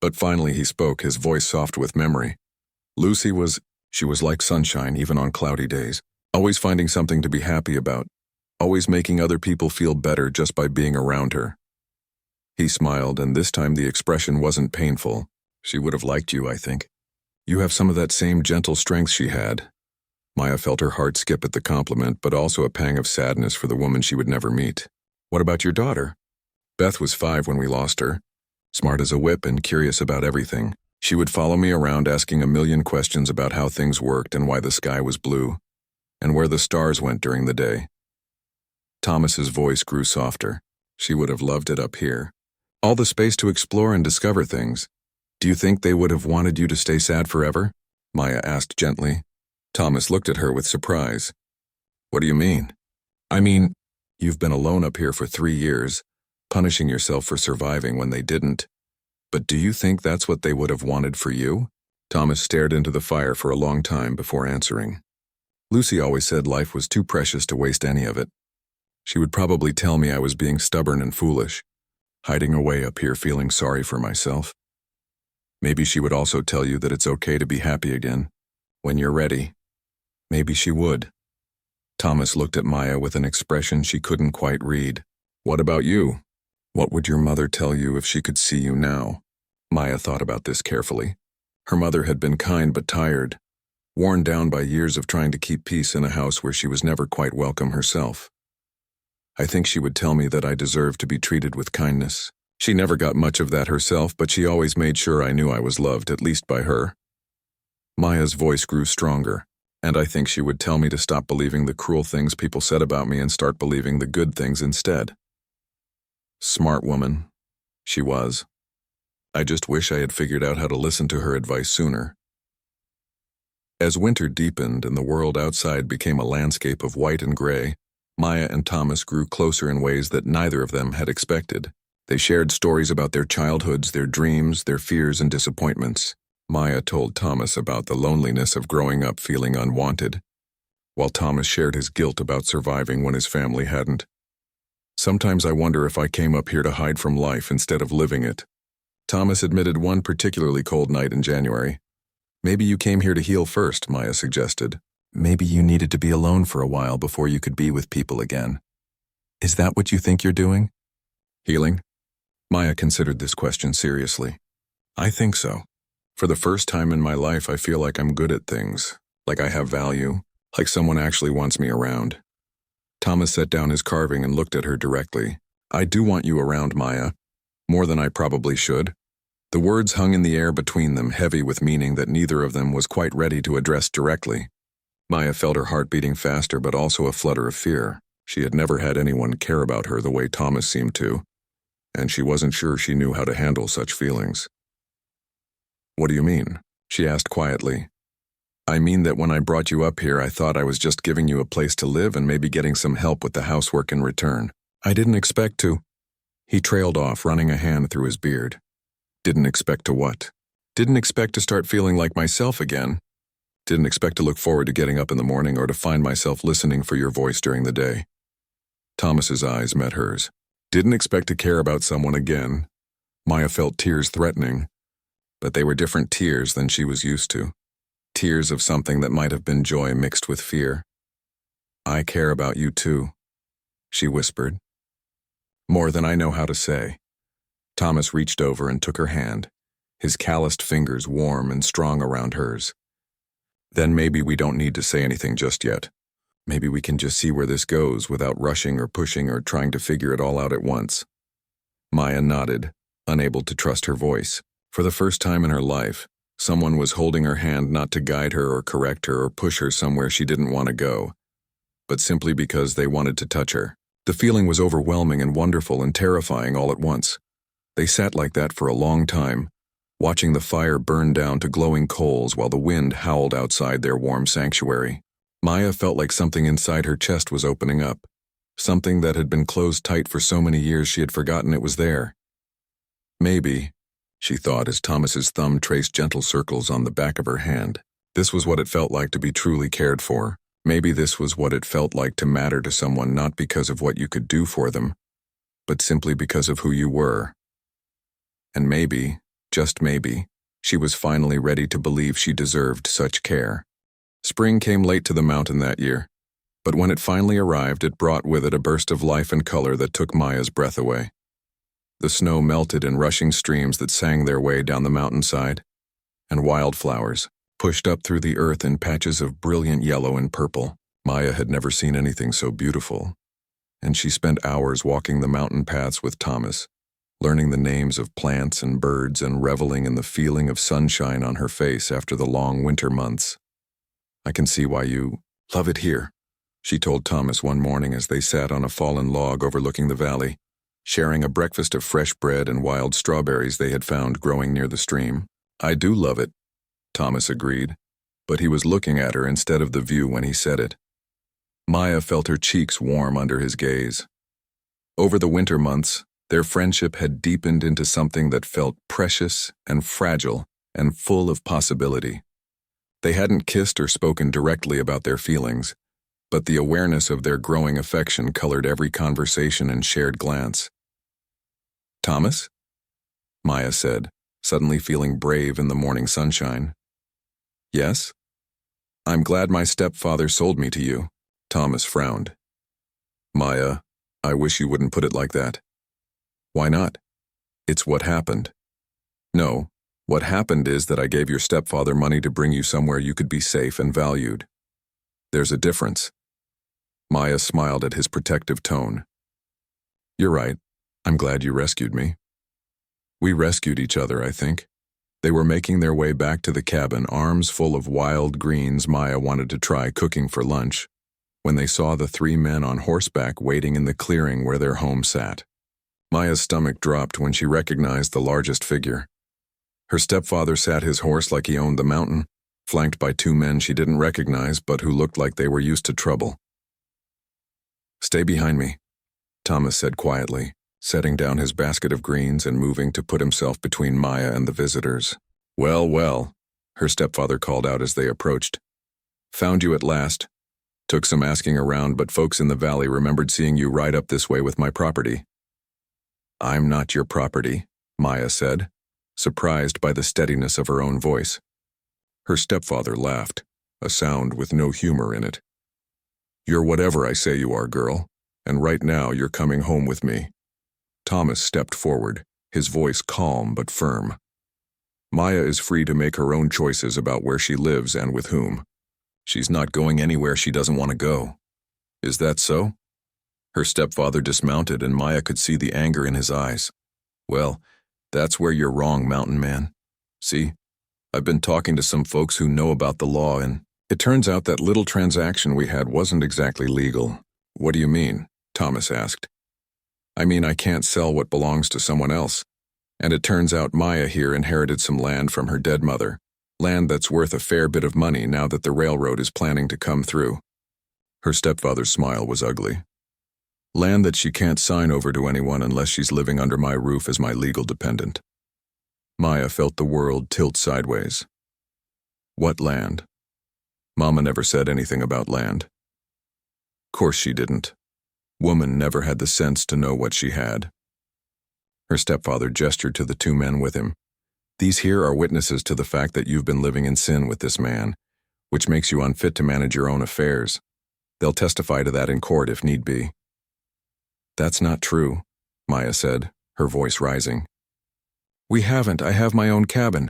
S1: But finally he spoke, his voice soft with memory. She was like sunshine even on cloudy days, always finding something to be happy about, always making other people feel better just by being around her. He smiled, and this time the expression wasn't painful. "She would have liked you, I think. You have some of that same gentle strength she had." Maya felt her heart skip at the compliment, but also a pang of sadness for the woman she would never meet. "What about your daughter?" "Beth was 5 when we lost her. Smart as a whip and curious about everything. She would follow me around asking a million questions about how things worked and why the sky was blue, and where the stars went during the day." Thomas's voice grew softer. "She would have loved it up here. All the space to explore and discover things. Do you think they would have wanted you to stay sad forever?" Maya asked gently. Thomas looked at her with surprise. "What do you mean?" "I mean, you've been alone up here for 3 years, punishing yourself for surviving when they didn't. But do you think that's what they would have wanted for you?" Thomas stared into the fire for a long time before answering. "Lucy always said life was too precious to waste any of it. She would probably tell me I was being stubborn and foolish, hiding away up here feeling sorry for myself. Maybe she would also tell you that it's okay to be happy again, when you're ready. Maybe she would." Thomas looked at Maya with an expression she couldn't quite read. "What about you? What would your mother tell you if she could see you now?" Maya thought about this carefully. Her mother had been kind but tired, worn down by years of trying to keep peace in a house where she was never quite welcome herself. "I think she would tell me that I deserved to be treated with kindness. She never got much of that herself, but she always made sure I knew I was loved, at least by her." Maya's voice grew stronger. "And I think she would tell me to stop believing the cruel things people said about me and start believing the good things instead." Smart woman. She was. I just wish I had figured out how to listen to her advice sooner. As winter deepened and the world outside became a landscape of white and gray, Maya and Thomas grew closer in ways that neither of them had expected. They shared stories about their childhoods, their dreams, their fears and disappointments. Maya told Thomas about the loneliness of growing up feeling unwanted, while Thomas shared his guilt about surviving when his family hadn't. "Sometimes I wonder if I came up here to hide from life instead of living it." Thomas admitted one particularly cold night in January. "Maybe you came here to heal first," Maya suggested. "Maybe you needed to be alone for a while before you could be with people again. Is that what you think you're doing?" "Healing?" Maya considered this question seriously. "I think so. For the first time in my life, I feel like I'm good at things, like I have value, like someone actually wants me around." Thomas set down his carving and looked at her directly. "I do want you around, Maya. More than I probably should." The words hung in the air between them, heavy with meaning that neither of them was quite ready to address directly. Maya felt her heart beating faster, but also a flutter of fear. She had never had anyone care about her the way Thomas seemed to, and she wasn't sure she knew how to handle such feelings. "What do you mean?" she asked quietly. "I mean that when I brought you up here, I thought I was just giving you a place to live and maybe getting some help with the housework in return. I didn't expect to." He trailed off, running a hand through his beard. "Didn't expect to what?" "Didn't expect to start feeling like myself again. Didn't expect to look forward to getting up in the morning or to find myself listening for your voice during the day." Thomas's eyes met hers. "Didn't expect to care about someone again." Maya felt tears threatening, but they were different tears than she was used to. Tears of something that might have been joy mixed with fear. "I care about you too," she whispered. "More than I know how to say." Thomas reached over and took her hand, his calloused fingers warm and strong around hers. "Then maybe we don't need to say anything just yet. Maybe we can just see where this goes without rushing or pushing or trying to figure it all out at once." Maya nodded, unable to trust her voice. For the first time in her life, someone was holding her hand not to guide her or correct her or push her somewhere she didn't want to go, but simply because they wanted to touch her. The feeling was overwhelming and wonderful and terrifying all at once. They sat like that for a long time, watching the fire burn down to glowing coals while the wind howled outside their warm sanctuary. Maya felt like something inside her chest was opening up, something that had been closed tight for so many years she had forgotten it was there. Maybe, she thought as Thomas's thumb traced gentle circles on the back of her hand, this was what it felt like to be truly cared for. Maybe this was what it felt like to matter to someone not because of what you could do for them, but simply because of who you were. And maybe, just maybe, she was finally ready to believe she deserved such care. Spring came late to the mountain that year, but when it finally arrived, it brought with it a burst of life and color that took Maya's breath away. The snow melted in rushing streams that sang their way down the mountainside, and wildflowers pushed up through the earth in patches of brilliant yellow and purple. Maya had never seen anything so beautiful, and she spent hours walking the mountain paths with Thomas, learning the names of plants and birds and reveling in the feeling of sunshine on her face after the long winter months. "I can see why you love it here," she told Thomas one morning as they sat on a fallen log overlooking the valley, sharing a breakfast of fresh bread and wild strawberries they had found growing near the stream. "I do love it," Thomas agreed, but he was looking at her instead of the view when he said it. Maya felt her cheeks warm under his gaze. Over the winter months, their friendship had deepened into something that felt precious and fragile and full of possibility. They hadn't kissed or spoken directly about their feelings, but the awareness of their growing affection colored every conversation and shared glance. "Thomas?" Maya said, suddenly feeling brave in the morning sunshine. "Yes? I'm glad my stepfather sold me to you." Thomas frowned. "Maya, I wish you wouldn't put it like that." "Why not?" "It's what happened." "No, what happened is that I gave your stepfather money to bring you somewhere you could be safe and valued. There's a difference." Maya smiled at his protective tone. "You're right. I'm glad you rescued me." "We rescued each other, I think." They were making their way back to the cabin, arms full of wild greens Maya wanted to try cooking for lunch, when they saw the three men on horseback waiting in the clearing where their home sat. Maya's stomach dropped when she recognized the largest figure. Her stepfather sat his horse like he owned the mountain, flanked by two men she didn't recognize but who looked like they were used to trouble. "Stay behind me," Thomas said quietly, setting down his basket of greens and moving to put himself between Maya and the visitors. "Well, well," her stepfather called out as they approached. "Found you at last. Took some asking around, but folks in the valley remembered seeing you ride up this way with my property." "I'm not your property," Maya said, surprised by the steadiness of her own voice. Her stepfather laughed, a sound with no humor in it. "You're whatever I say you are, girl, and right now you're coming home with me." Thomas stepped forward, his voice calm but firm. "Maya is free to make her own choices about where she lives and with whom. She's not going anywhere she doesn't want to go. Is that so?" Her stepfather dismounted and Maya could see the anger in his eyes. "Well, that's where you're wrong, mountain man. See, I've been talking to some folks who know about the law and It turns out that little transaction we had wasn't exactly legal. What do you mean? Thomas asked. I mean, I can't sell what belongs to someone else. And it turns out Maya here inherited some land from her dead mother. Land that's worth a fair bit of money now that the railroad is planning to come through. Her stepfather's smile was ugly. Land that she can't sign over to anyone unless she's living under my roof as my legal dependent. Maya felt the world tilt sideways. What land? Mama never said anything about land. Course she didn't. Woman never had the sense to know what she had. Her stepfather gestured to the two men with him. These here are witnesses to the fact that you've been living in sin with this man, which makes you unfit to manage your own affairs. They'll testify to that in court if need be. That's not true, Maya said, her voice rising. We haven't. I have my own cabin.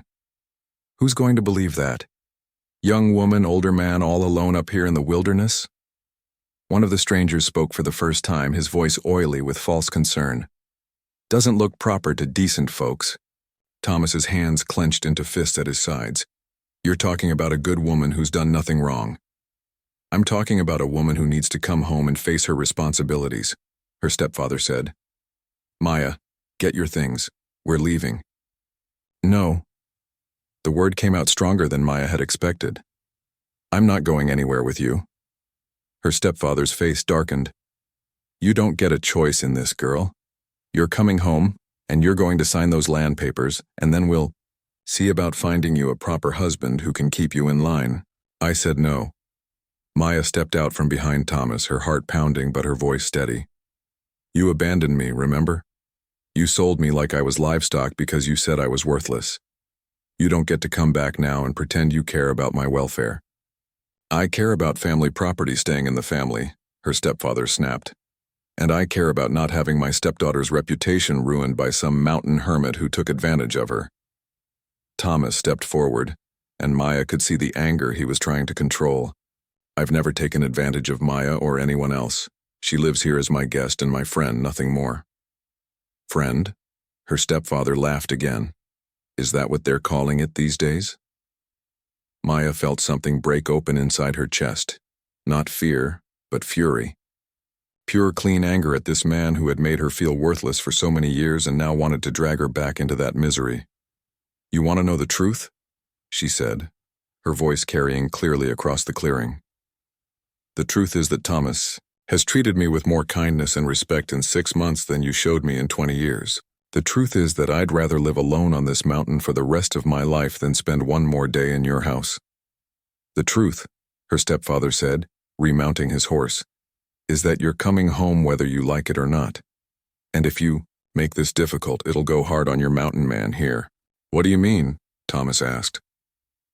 S1: Who's going to believe that? Young woman, older man, all alone up here in the wilderness? One of the strangers spoke for the first time, his voice oily with false concern. Doesn't look proper to decent folks. Thomas's hands clenched into fists at his sides. You're talking about a good woman who's done nothing wrong. I'm talking about a woman who needs to come home and face her responsibilities, her stepfather said. Maya, get your things. We're leaving. No. The word came out stronger than Maya had expected. I'm not going anywhere with you. Her stepfather's face darkened. You don't get a choice in this, girl. You're coming home, and you're going to sign those land papers, and then we'll see about finding you a proper husband who can keep you in line. I said no. Maya stepped out from behind Thomas, her heart pounding but her voice steady. You abandoned me, remember? You sold me like I was livestock because you said I was worthless. You don't get to come back now and pretend you care about my welfare. I care about family property staying in the family, her stepfather snapped. And I care about not having my stepdaughter's reputation ruined by some mountain hermit who took advantage of her. Thomas stepped forward, and Maya could see the anger he was trying to control. I've never taken advantage of Maya or anyone else. She lives here as my guest and my friend, nothing more. Friend? Her stepfather laughed again. Is that what they're calling it these days? Maya felt something break open inside her chest. Not fear, but fury. Pure, clean anger at this man who had made her feel worthless for so many years and now wanted to drag her back into that misery. You want to know the truth? She said, her voice carrying clearly across the clearing. The truth is that Thomas has treated me with more kindness and respect in 6 months than you showed me in 20 years. The truth is that I'd rather live alone on this mountain for the rest of my life than spend one more day in your house. The truth, her stepfather said, remounting his horse, is that you're coming home whether you like it or not. And if you make this difficult, it'll go hard on your mountain man here. What do you mean? Thomas asked.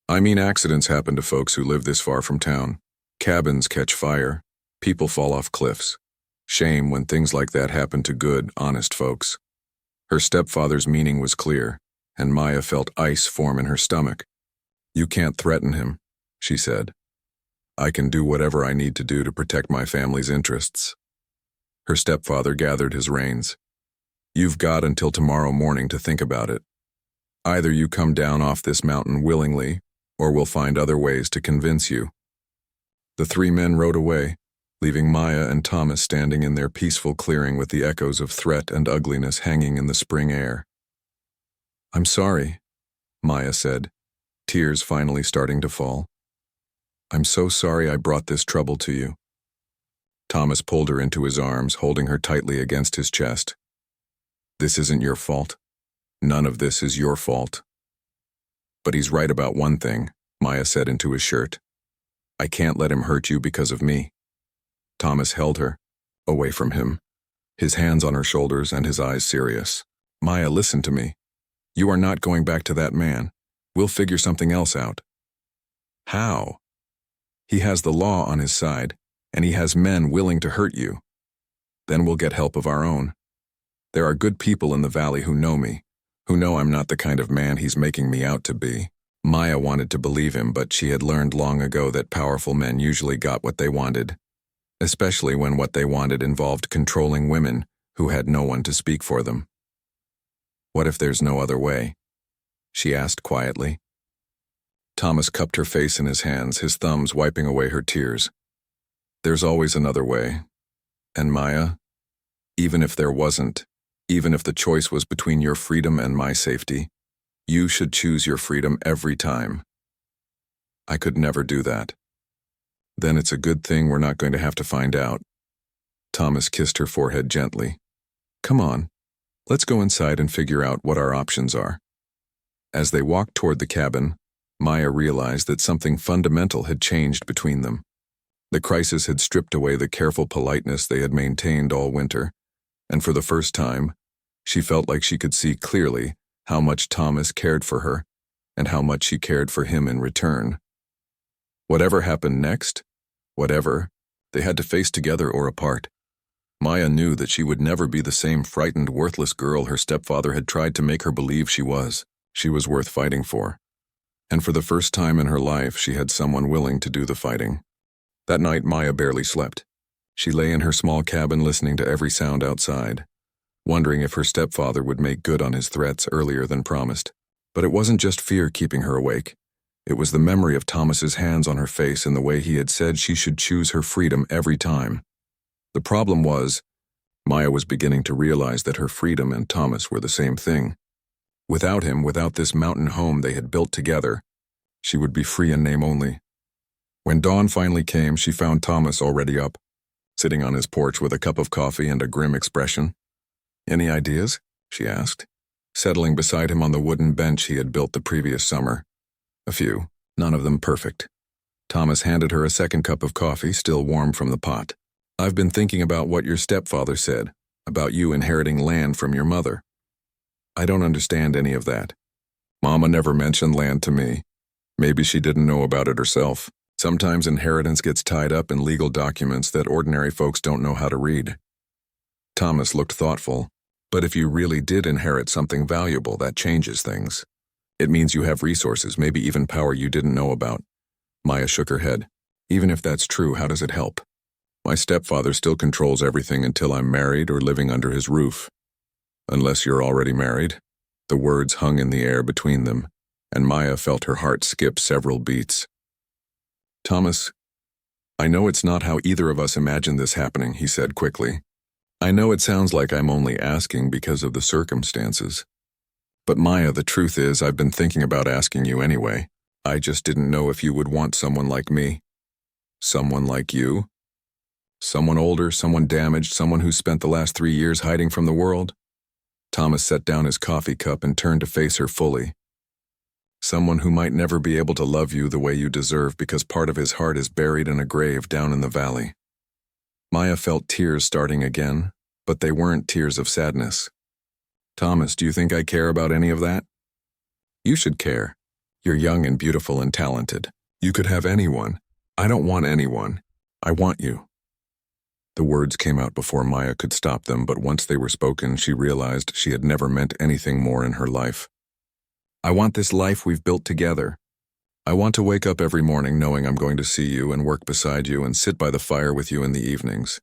S1: I mean accidents happen to folks who live this far from town. Cabins catch fire. People fall off cliffs. Shame when things like that happen to good, honest folks. Her stepfather's meaning was clear, and Maya felt ice form in her stomach. You can't threaten him, she said. I can do whatever I need to do to protect my family's interests. Her stepfather gathered his reins. You've got until tomorrow morning to think about it. Either you come down off this mountain willingly, or we'll find other ways to convince you. The 3 men rode away, leaving Maya and Thomas standing in their peaceful clearing with the echoes of threat and ugliness hanging in the spring air. I'm sorry, Maya said, tears finally starting to fall. I'm so sorry I brought this trouble to you. Thomas pulled her into his arms, holding her tightly against his chest. This isn't your fault. None of this is your fault. But he's right about one thing, Maya said into his shirt. I can't let him hurt you because of me. Thomas held her, away from him, his hands on her shoulders and his eyes serious. Maya, listen to me. You are not going back to that man. We'll figure something else out. How? He has the law on his side, and he has men willing to hurt you. Then we'll get help of our own. There are good people in the valley who know me, who know I'm not the kind of man he's making me out to be. Maya wanted to believe him, but she had learned long ago that powerful men usually got what they wanted, especially when what they wanted involved controlling women who had no one to speak for them. What if there's no other way? She asked quietly. Thomas cupped her face in his hands, his thumbs wiping away her tears. There's always another way. And Maya, even if there wasn't, even if the choice was between your freedom and my safety, you should choose your freedom every time. I could never do that. Then it's a good thing we're not going to have to find out. Thomas kissed her forehead gently. Come on, let's go inside and figure out what our options are. As they walked toward the cabin, Maya realized that something fundamental had changed between them. The crisis had stripped away the careful politeness they had maintained all winter, and for the first time, she felt like she could see clearly how much Thomas cared for her and how much she cared for him in return. Whatever happened next, whatever, they had to face together or apart. Maya knew that she would never be the same frightened, worthless girl her stepfather had tried to make her believe she was. She was worth fighting for. And for the first time in her life, she had someone willing to do the fighting. That night, Maya barely slept. She lay in her small cabin listening to every sound outside, wondering if her stepfather would make good on his threats earlier than promised. But it wasn't just fear keeping her awake. It was the memory of Thomas's hands on her face and the way he had said she should choose her freedom every time. The problem was, Maya was beginning to realize that her freedom and Thomas were the same thing. Without him, without this mountain home they had built together, she would be free in name only. When dawn finally came, she found Thomas already up, sitting on his porch with a cup of coffee and a grim expression. "Any ideas?" she asked, settling beside him on the wooden bench he had built the previous summer. "A few, none of them perfect." Thomas handed her a second cup of coffee, still warm from the pot. "I've been thinking about what your stepfather said, about you inheriting land from your mother. I don't understand any of that. Mama never mentioned land to me. Maybe she didn't know about it herself. Sometimes inheritance gets tied up in legal documents that ordinary folks don't know how to read." Thomas looked thoughtful. "But if you really did inherit something valuable, that changes things. It means you have resources, maybe even power you didn't know about." Maya shook her head. "Even if that's true, how does it help? My stepfather still controls everything until I'm married or living under his roof. Unless you're already married." The words hung in the air between them, and Maya felt her heart skip several beats. "Thomas, I know it's not how either of us imagined this happening," he said quickly. "I know it sounds like I'm only asking because of the circumstances. But Maya, the truth is, I've been thinking about asking you anyway. I just didn't know if you would want someone like me." "Someone like you? Someone older, someone damaged, someone who spent the last 3 years hiding from the world?" Thomas set down his coffee cup and turned to face her fully. "Someone who might never be able to love you the way you deserve because part of his heart is buried in a grave down in the valley." Maya felt tears starting again, but they weren't tears of sadness. "Thomas, do you think I care about any of that?" "You should care. You're young and beautiful and talented. You could have anyone. I don't want anyone. I want you." The words came out before Maya could stop them, but once they were spoken, she realized she had never meant anything more in her life. "I want this life we've built together. I want to wake up every morning knowing I'm going to see you and work beside you and sit by the fire with you in the evenings."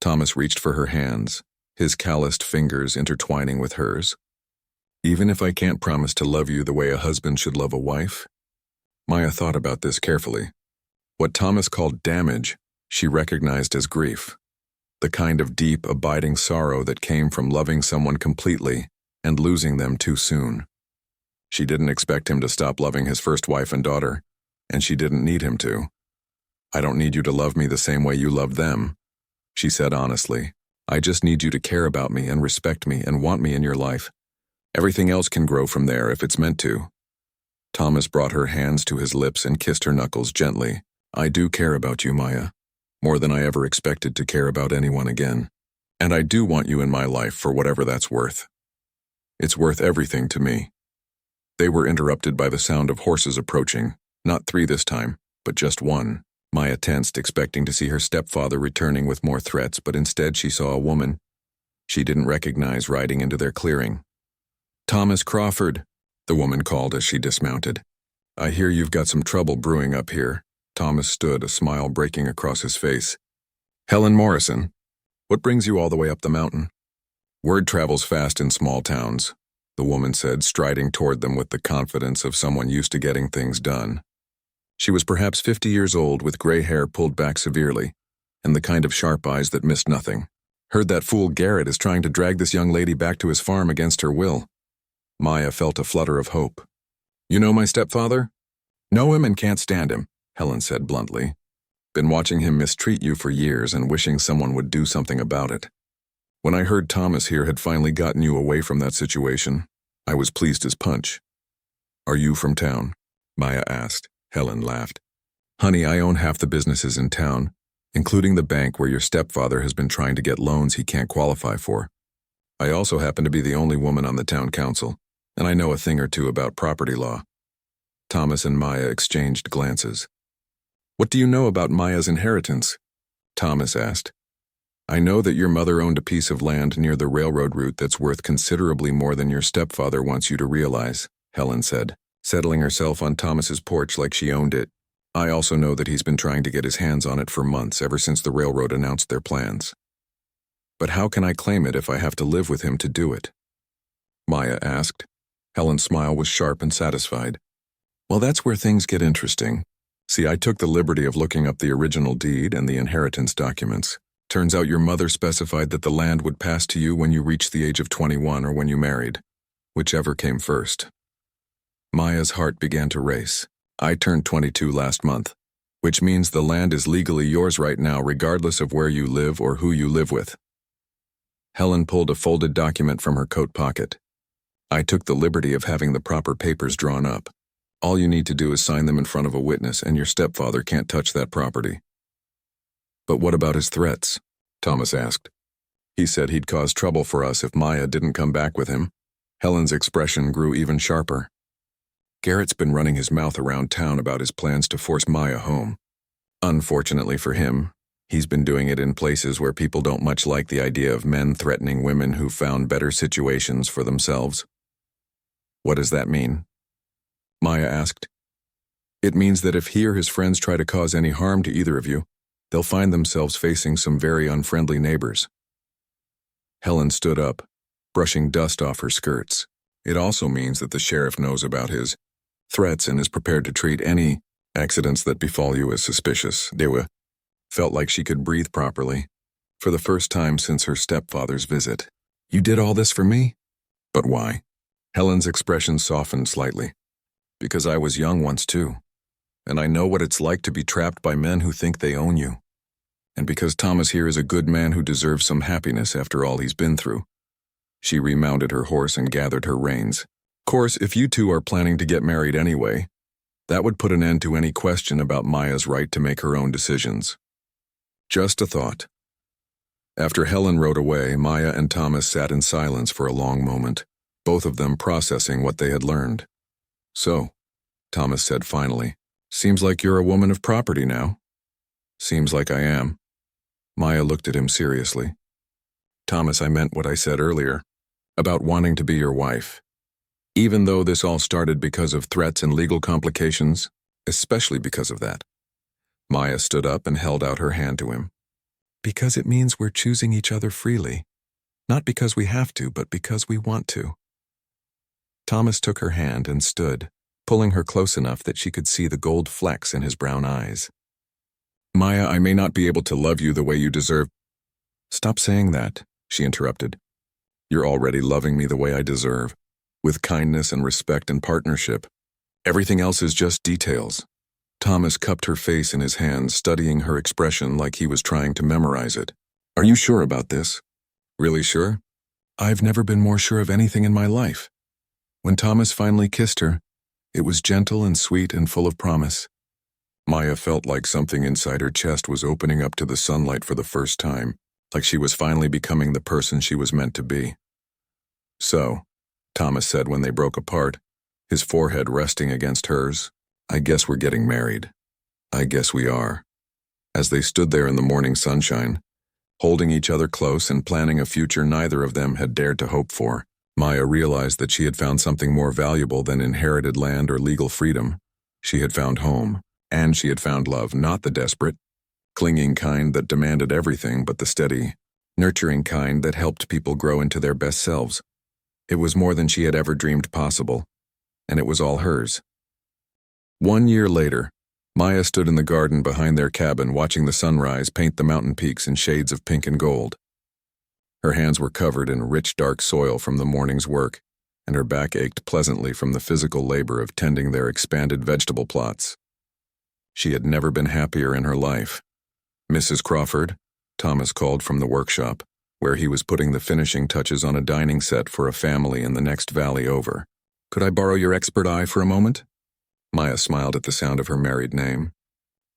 S1: Thomas reached for her hands, his calloused fingers intertwining with hers. "Even if I can't promise to love you the way a husband should love a wife?" Maya thought about this carefully. What Thomas called damage, she recognized as grief, the kind of deep, abiding sorrow that came from loving someone completely and losing them too soon. She didn't expect him to stop loving his first wife and daughter, and she didn't need him to. "I don't need you to love me the same way you loved them," she said honestly. "I just need you to care about me and respect me and want me in your life. Everything else can grow from there if it's meant to." Thomas brought her hands to his lips and kissed her knuckles gently. "I do care about you, Maya. More than I ever expected to care about anyone again. And I do want you in my life for whatever that's worth. It's worth everything to me." They were interrupted by the sound of horses approaching, not 3 this time, but just 1. Maya tensed, expecting to see her stepfather returning with more threats, but instead she saw a woman she didn't recognize riding into their clearing. "Thomas Crawford," the woman called as she dismounted. "I hear you've got some trouble brewing up here." Thomas stood, a smile breaking across his face. "Helen Morrison, what brings you all the way up the mountain?" "Word travels fast in small towns. the woman said, striding toward them with the confidence of someone used to getting things done. She was perhaps 50 years old, with gray hair pulled back severely, and the kind of sharp eyes that missed nothing. Heard that fool Garrett is trying to drag this young lady back to his farm against her will. Maya felt a flutter of hope. You know my stepfather? Know him and can't stand him, Helen said bluntly. Been watching him mistreat you for years and wishing someone would do something about it. When I heard Thomas here had finally gotten you away from that situation, I was pleased as punch. Are you from town? Maya asked. Helen laughed. Honey, I own half the businesses in town, including the bank where your stepfather has been trying to get loans he can't qualify for. I also happen to be the only woman on the town council, and I know a thing or two about property law. Thomas and Maya exchanged glances. What do you know about Maya's inheritance? Thomas asked. I know that your mother owned a piece of land near the railroad route that's worth considerably more than your stepfather wants you to realize, Helen said, settling herself on Thomas's porch like she owned it. I also know that he's been trying to get his hands on it for months, ever since the railroad announced their plans. But how can I claim it if I have to live with him to do it? Maya asked. Helen's smile was sharp and satisfied. Well, that's where things get interesting. See, I took the liberty of looking up the original deed and the inheritance documents. Turns out your mother specified that the land would pass to you when you reached the age of 21 or when you married, whichever came first. Maya's heart began to race. I turned 22 last month, which means the land is legally yours right now regardless of where you live or who you live with. Helen pulled a folded document from her coat pocket. I took the liberty of having the proper papers drawn up. All you need to do is sign them in front of a witness, and your stepfather can't touch that property. But what about his threats? Thomas asked. He said he'd cause trouble for us if Maya didn't come back with him. Helen's expression grew even sharper. Garrett's been running his mouth around town about his plans to force Maya home. Unfortunately for him, he's been doing it in places where people don't much like the idea of men threatening women who found better situations for themselves. What does that mean? Maya asked. It means that if he or his friends try to cause any harm to either of you, they'll find themselves facing some very unfriendly neighbors. Helen stood up, brushing dust off her skirts. It also means that the sheriff knows about his threats and is prepared to treat any accidents that befall you as suspicious. Dewa felt like she could breathe properly, for the first time since her stepfather's visit. You did all this for me? But why? Helen's expression softened slightly. Because I was young once too, and I know what it's like to be trapped by men who think they own you. And because Thomas here is a good man who deserves some happiness after all he's been through. She remounted her horse and gathered her reins. Of course, if you two are planning to get married anyway, that would put an end to any question about Maya's right to make her own decisions. Just a thought. After Helen rode away, Maya and Thomas sat in silence for a long moment, both of them processing what they had learned. So, Thomas said finally, seems like you're a woman of property now. Seems like I am. Maya looked at him seriously. Thomas, I meant what I said earlier, about wanting to be your wife. Even though this all started because of threats and legal complications, especially because of that. Maya stood up and held out her hand to him. Because it means we're choosing each other freely. Not because we have to, but because we want to. Thomas took her hand and stood, pulling her close enough that she could see the gold flecks in his brown eyes. Maya, I may not be able to love you the way you deserve. Stop saying that, she interrupted. You're already loving me the way I deserve, with kindness and respect and partnership. Everything else is just details. Thomas cupped her face in his hands, studying her expression like he was trying to memorize it. Are you sure about this? Really sure? I've never been more sure of anything in my life. When Thomas finally kissed her, it was gentle and sweet and full of promise. Maya felt like something inside her chest was opening up to the sunlight for the first time, like she was finally becoming the person she was meant to be. So, Thomas said when they broke apart, his forehead resting against hers, I guess we're getting married. I guess we are. As they stood there in the morning sunshine, holding each other close and planning a future neither of them had dared to hope for, Maya realized that she had found something more valuable than inherited land or legal freedom. She had found home, and she had found love, not the desperate, clinging kind that demanded everything, but the steady, nurturing kind that helped people grow into their best selves. It was more than she had ever dreamed possible, and it was all hers. 1 year later, Maya stood in the garden behind their cabin watching the sunrise paint the mountain peaks in shades of pink and gold. Her hands were covered in rich dark soil from the morning's work, and her back ached pleasantly from the physical labor of tending their expanded vegetable plots. She had never been happier in her life. "Mrs. Crawford," Thomas called from the workshop, where he was putting the finishing touches on a dining set for a family in the next valley over. "Could I borrow your expert eye for a moment?" Maya smiled at the sound of her married name.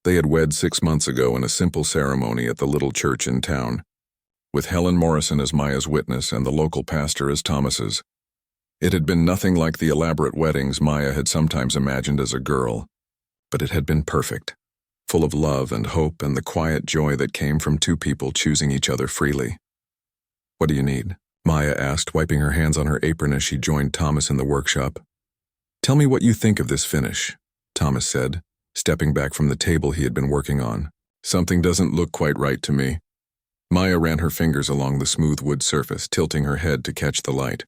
S1: They had wed 6 months ago in a simple ceremony at the little church in town, with Helen Morrison as Maya's witness and the local pastor as Thomas's. It had been nothing like the elaborate weddings Maya had sometimes imagined as a girl, but it had been perfect, full of love and hope and the quiet joy that came from two people choosing each other freely. "What do you need?" Maya asked, wiping her hands on her apron as she joined Thomas in the workshop. "Tell me what you think of this finish," Thomas said, stepping back from the table he had been working on. "Something doesn't look quite right to me." Maya ran her fingers along the smooth wood surface, tilting her head to catch the light.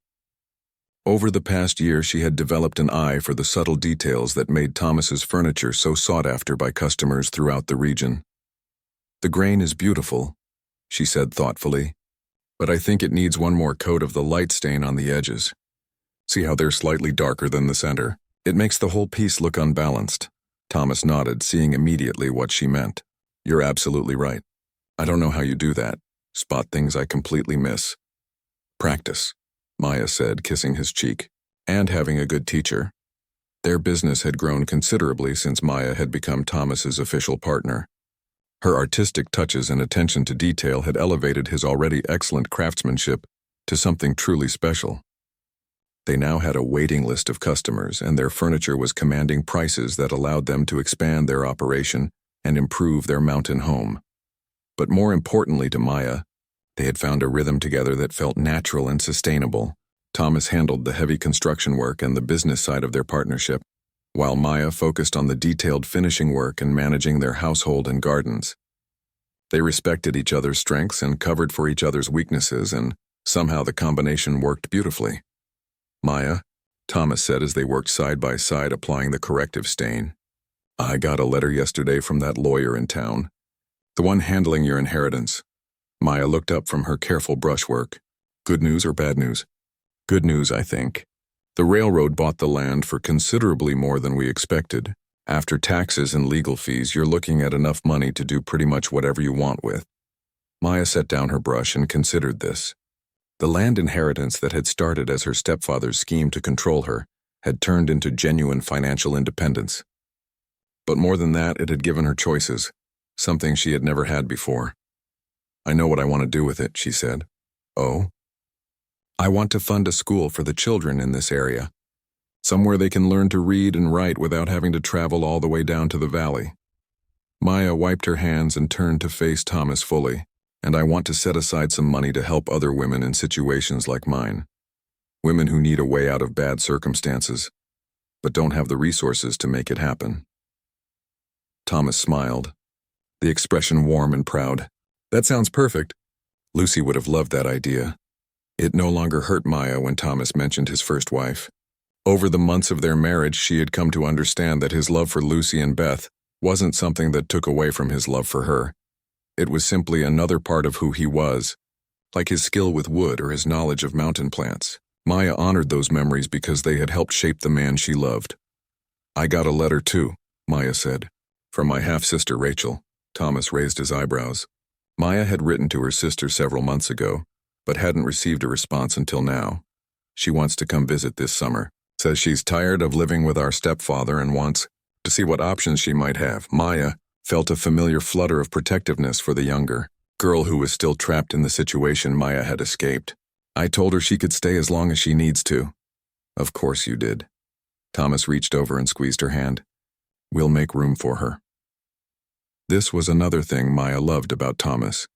S1: Over the past year, she had developed an eye for the subtle details that made Thomas's furniture so sought after by customers throughout the region. "The grain is beautiful," she said thoughtfully, "but I think it needs one more coat of the light stain on the edges. See how they're slightly darker than the center? It makes the whole piece look unbalanced." Thomas nodded, seeing immediately what she meant. "You're absolutely right. I don't know how you do that. Spot things I completely miss." "Practice," Maya said, kissing his cheek, "and having a good teacher." Their business had grown considerably since Maya had become Thomas's official partner. Her artistic touches and attention to detail had elevated his already excellent craftsmanship to something truly special. They now had a waiting list of customers, and their furniture was commanding prices that allowed them to expand their operation and improve their mountain home. But more importantly to Maya, they had found a rhythm together that felt natural and sustainable. Thomas handled the heavy construction work and the business side of their partnership, while Maya focused on the detailed finishing work and managing their household and gardens. They respected each other's strengths and covered for each other's weaknesses, and somehow the combination worked beautifully. "Maya," Thomas said as they worked side by side applying the corrective stain, "I got a letter yesterday from that lawyer in town. The one handling your inheritance." Maya looked up from her careful brushwork. "Good news or bad news?" "Good news, I think. The railroad bought the land for considerably more than we expected. After taxes and legal fees, you're looking at enough money to do pretty much whatever you want with." Maya set down her brush and considered this. The land inheritance that had started as her stepfather's scheme to control her had turned into genuine financial independence. But more than that, it had given her choices, something she had never had before. "I know what I want to do with it," she said. "Oh?" "I want to fund a school for the children in this area, somewhere they can learn to read and write without having to travel all the way down to the valley." Maya wiped her hands and turned to face Thomas fully. "And I want to set aside some money to help other women in situations like mine. Women who need a way out of bad circumstances, but don't have the resources to make it happen." Thomas smiled, the expression warm and proud. "That sounds perfect." Lucy would have loved that idea. It no longer hurt Maya when Thomas mentioned his first wife. Over the months of their marriage, she had come to understand that his love for Lucy and Beth wasn't something that took away from his love for her. It was simply another part of who he was, like his skill with wood or his knowledge of mountain plants. Maya honored those memories because they had helped shape the man she loved. "I got a letter too," Maya said, "from my half-sister Rachel." Thomas raised his eyebrows. Maya had written to her sister several months ago, but hadn't received a response until now. "She wants to come visit this summer. Says she's tired of living with our stepfather and wants to see what options she might have." Maya felt a familiar flutter of protectiveness for the younger girl who was still trapped in the situation Maya had escaped. "I told her she could stay as long as she needs to." "Of course you did." Thomas reached over and squeezed her hand. "We'll make room for her." This was another thing Maya loved about Thomas.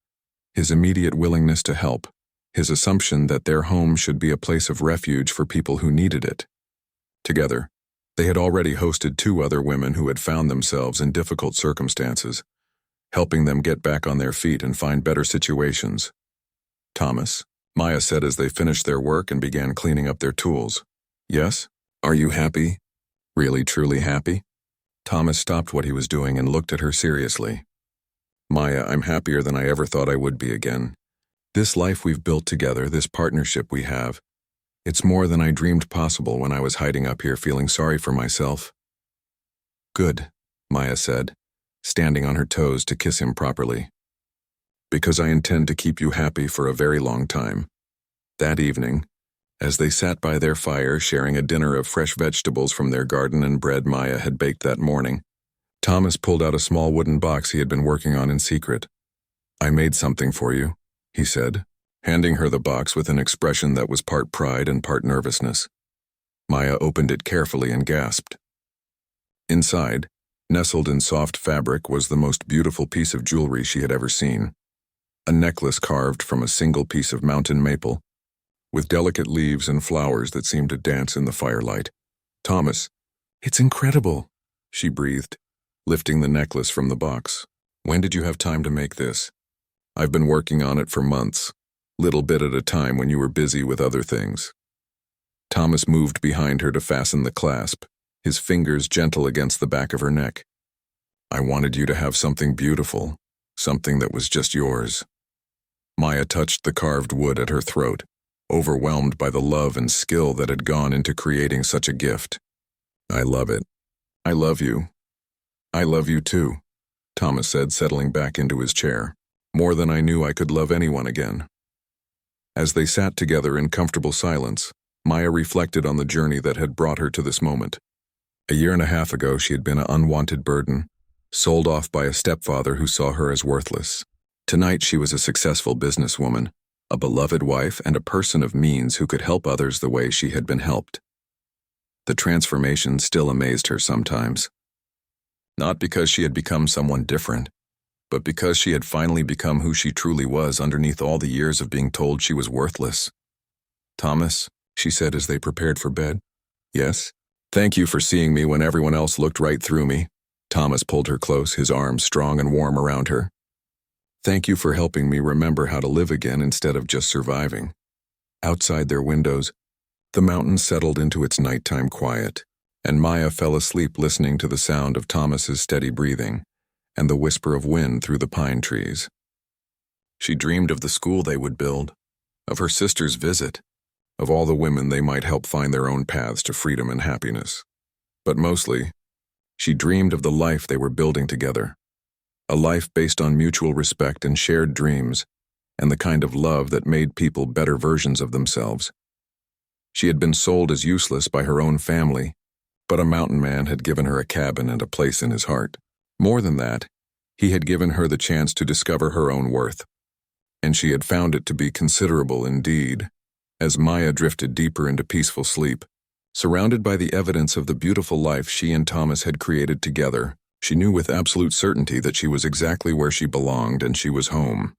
S1: His immediate willingness to help. His assumption that their home should be a place of refuge for people who needed it. Together, they had already hosted 2 other women who had found themselves in difficult circumstances, helping them get back on their feet and find better situations. Thomas, Maya said as they finished their work and began cleaning up their tools. Yes? Are you happy? Really, truly happy? Thomas stopped what he was doing and looked at her seriously. Maya, I'm happier than I ever thought I would be again. This life we've built together, this partnership we have, it's more than I dreamed possible when I was hiding up here feeling sorry for myself. Good, Maya said, standing on her toes to kiss him properly. Because I intend to keep you happy for a very long time. That evening, as they sat by their fire sharing a dinner of fresh vegetables from their garden and bread Maya had baked that morning, Thomas pulled out a small wooden box he had been working on in secret. I made something for you, he said, handing her the box with an expression that was part pride and part nervousness. Maya opened it carefully and gasped. Inside, nestled in soft fabric, was the most beautiful piece of jewelry she had ever seen. A necklace carved from a single piece of mountain maple, with delicate leaves and flowers that seemed to dance in the firelight. Thomas, it's incredible, she breathed, lifting the necklace from the box. When did you have time to make this? I've been working on it for months, little bit at a time when you were busy with other things. Thomas moved behind her to fasten the clasp, his fingers gentle against the back of her neck. I wanted you to have something beautiful, something that was just yours. Maya touched the carved wood at her throat, overwhelmed by the love and skill that had gone into creating such a gift. I love it. I love you. I love you too, Thomas said, settling back into his chair. More than I knew I could love anyone again. As they sat together in comfortable silence, Maya reflected on the journey that had brought her to this moment. A year and a half ago, she had been an unwanted burden, sold off by a stepfather who saw her as worthless. Tonight, she was a successful businesswoman, a beloved wife, and a person of means who could help others the way she had been helped. The transformation still amazed her sometimes. Not because she had become someone different, but because she had finally become who she truly was underneath all the years of being told she was worthless. Thomas, she said as they prepared for bed. Yes? Thank you for seeing me when everyone else looked right through me. Thomas pulled her close, his arms strong and warm around her. Thank you for helping me remember how to live again instead of just surviving. Outside their windows, the mountain settled into its nighttime quiet, and Maya fell asleep listening to the sound of Thomas's steady breathing and the whisper of wind through the pine trees. She dreamed of the school they would build, of her sister's visit, of all the women they might help find their own paths to freedom and happiness. But mostly, she dreamed of the life they were building together, a life based on mutual respect and shared dreams, and the kind of love that made people better versions of themselves. She had been sold as useless by her own family, but a mountain man had given her a cabin and a place in his heart. More than that, he had given her the chance to discover her own worth, and she had found it to be considerable indeed. As Maya drifted deeper into peaceful sleep, surrounded by the evidence of the beautiful life she and Thomas had created together, she knew with absolute certainty that she was exactly where she belonged and she was home.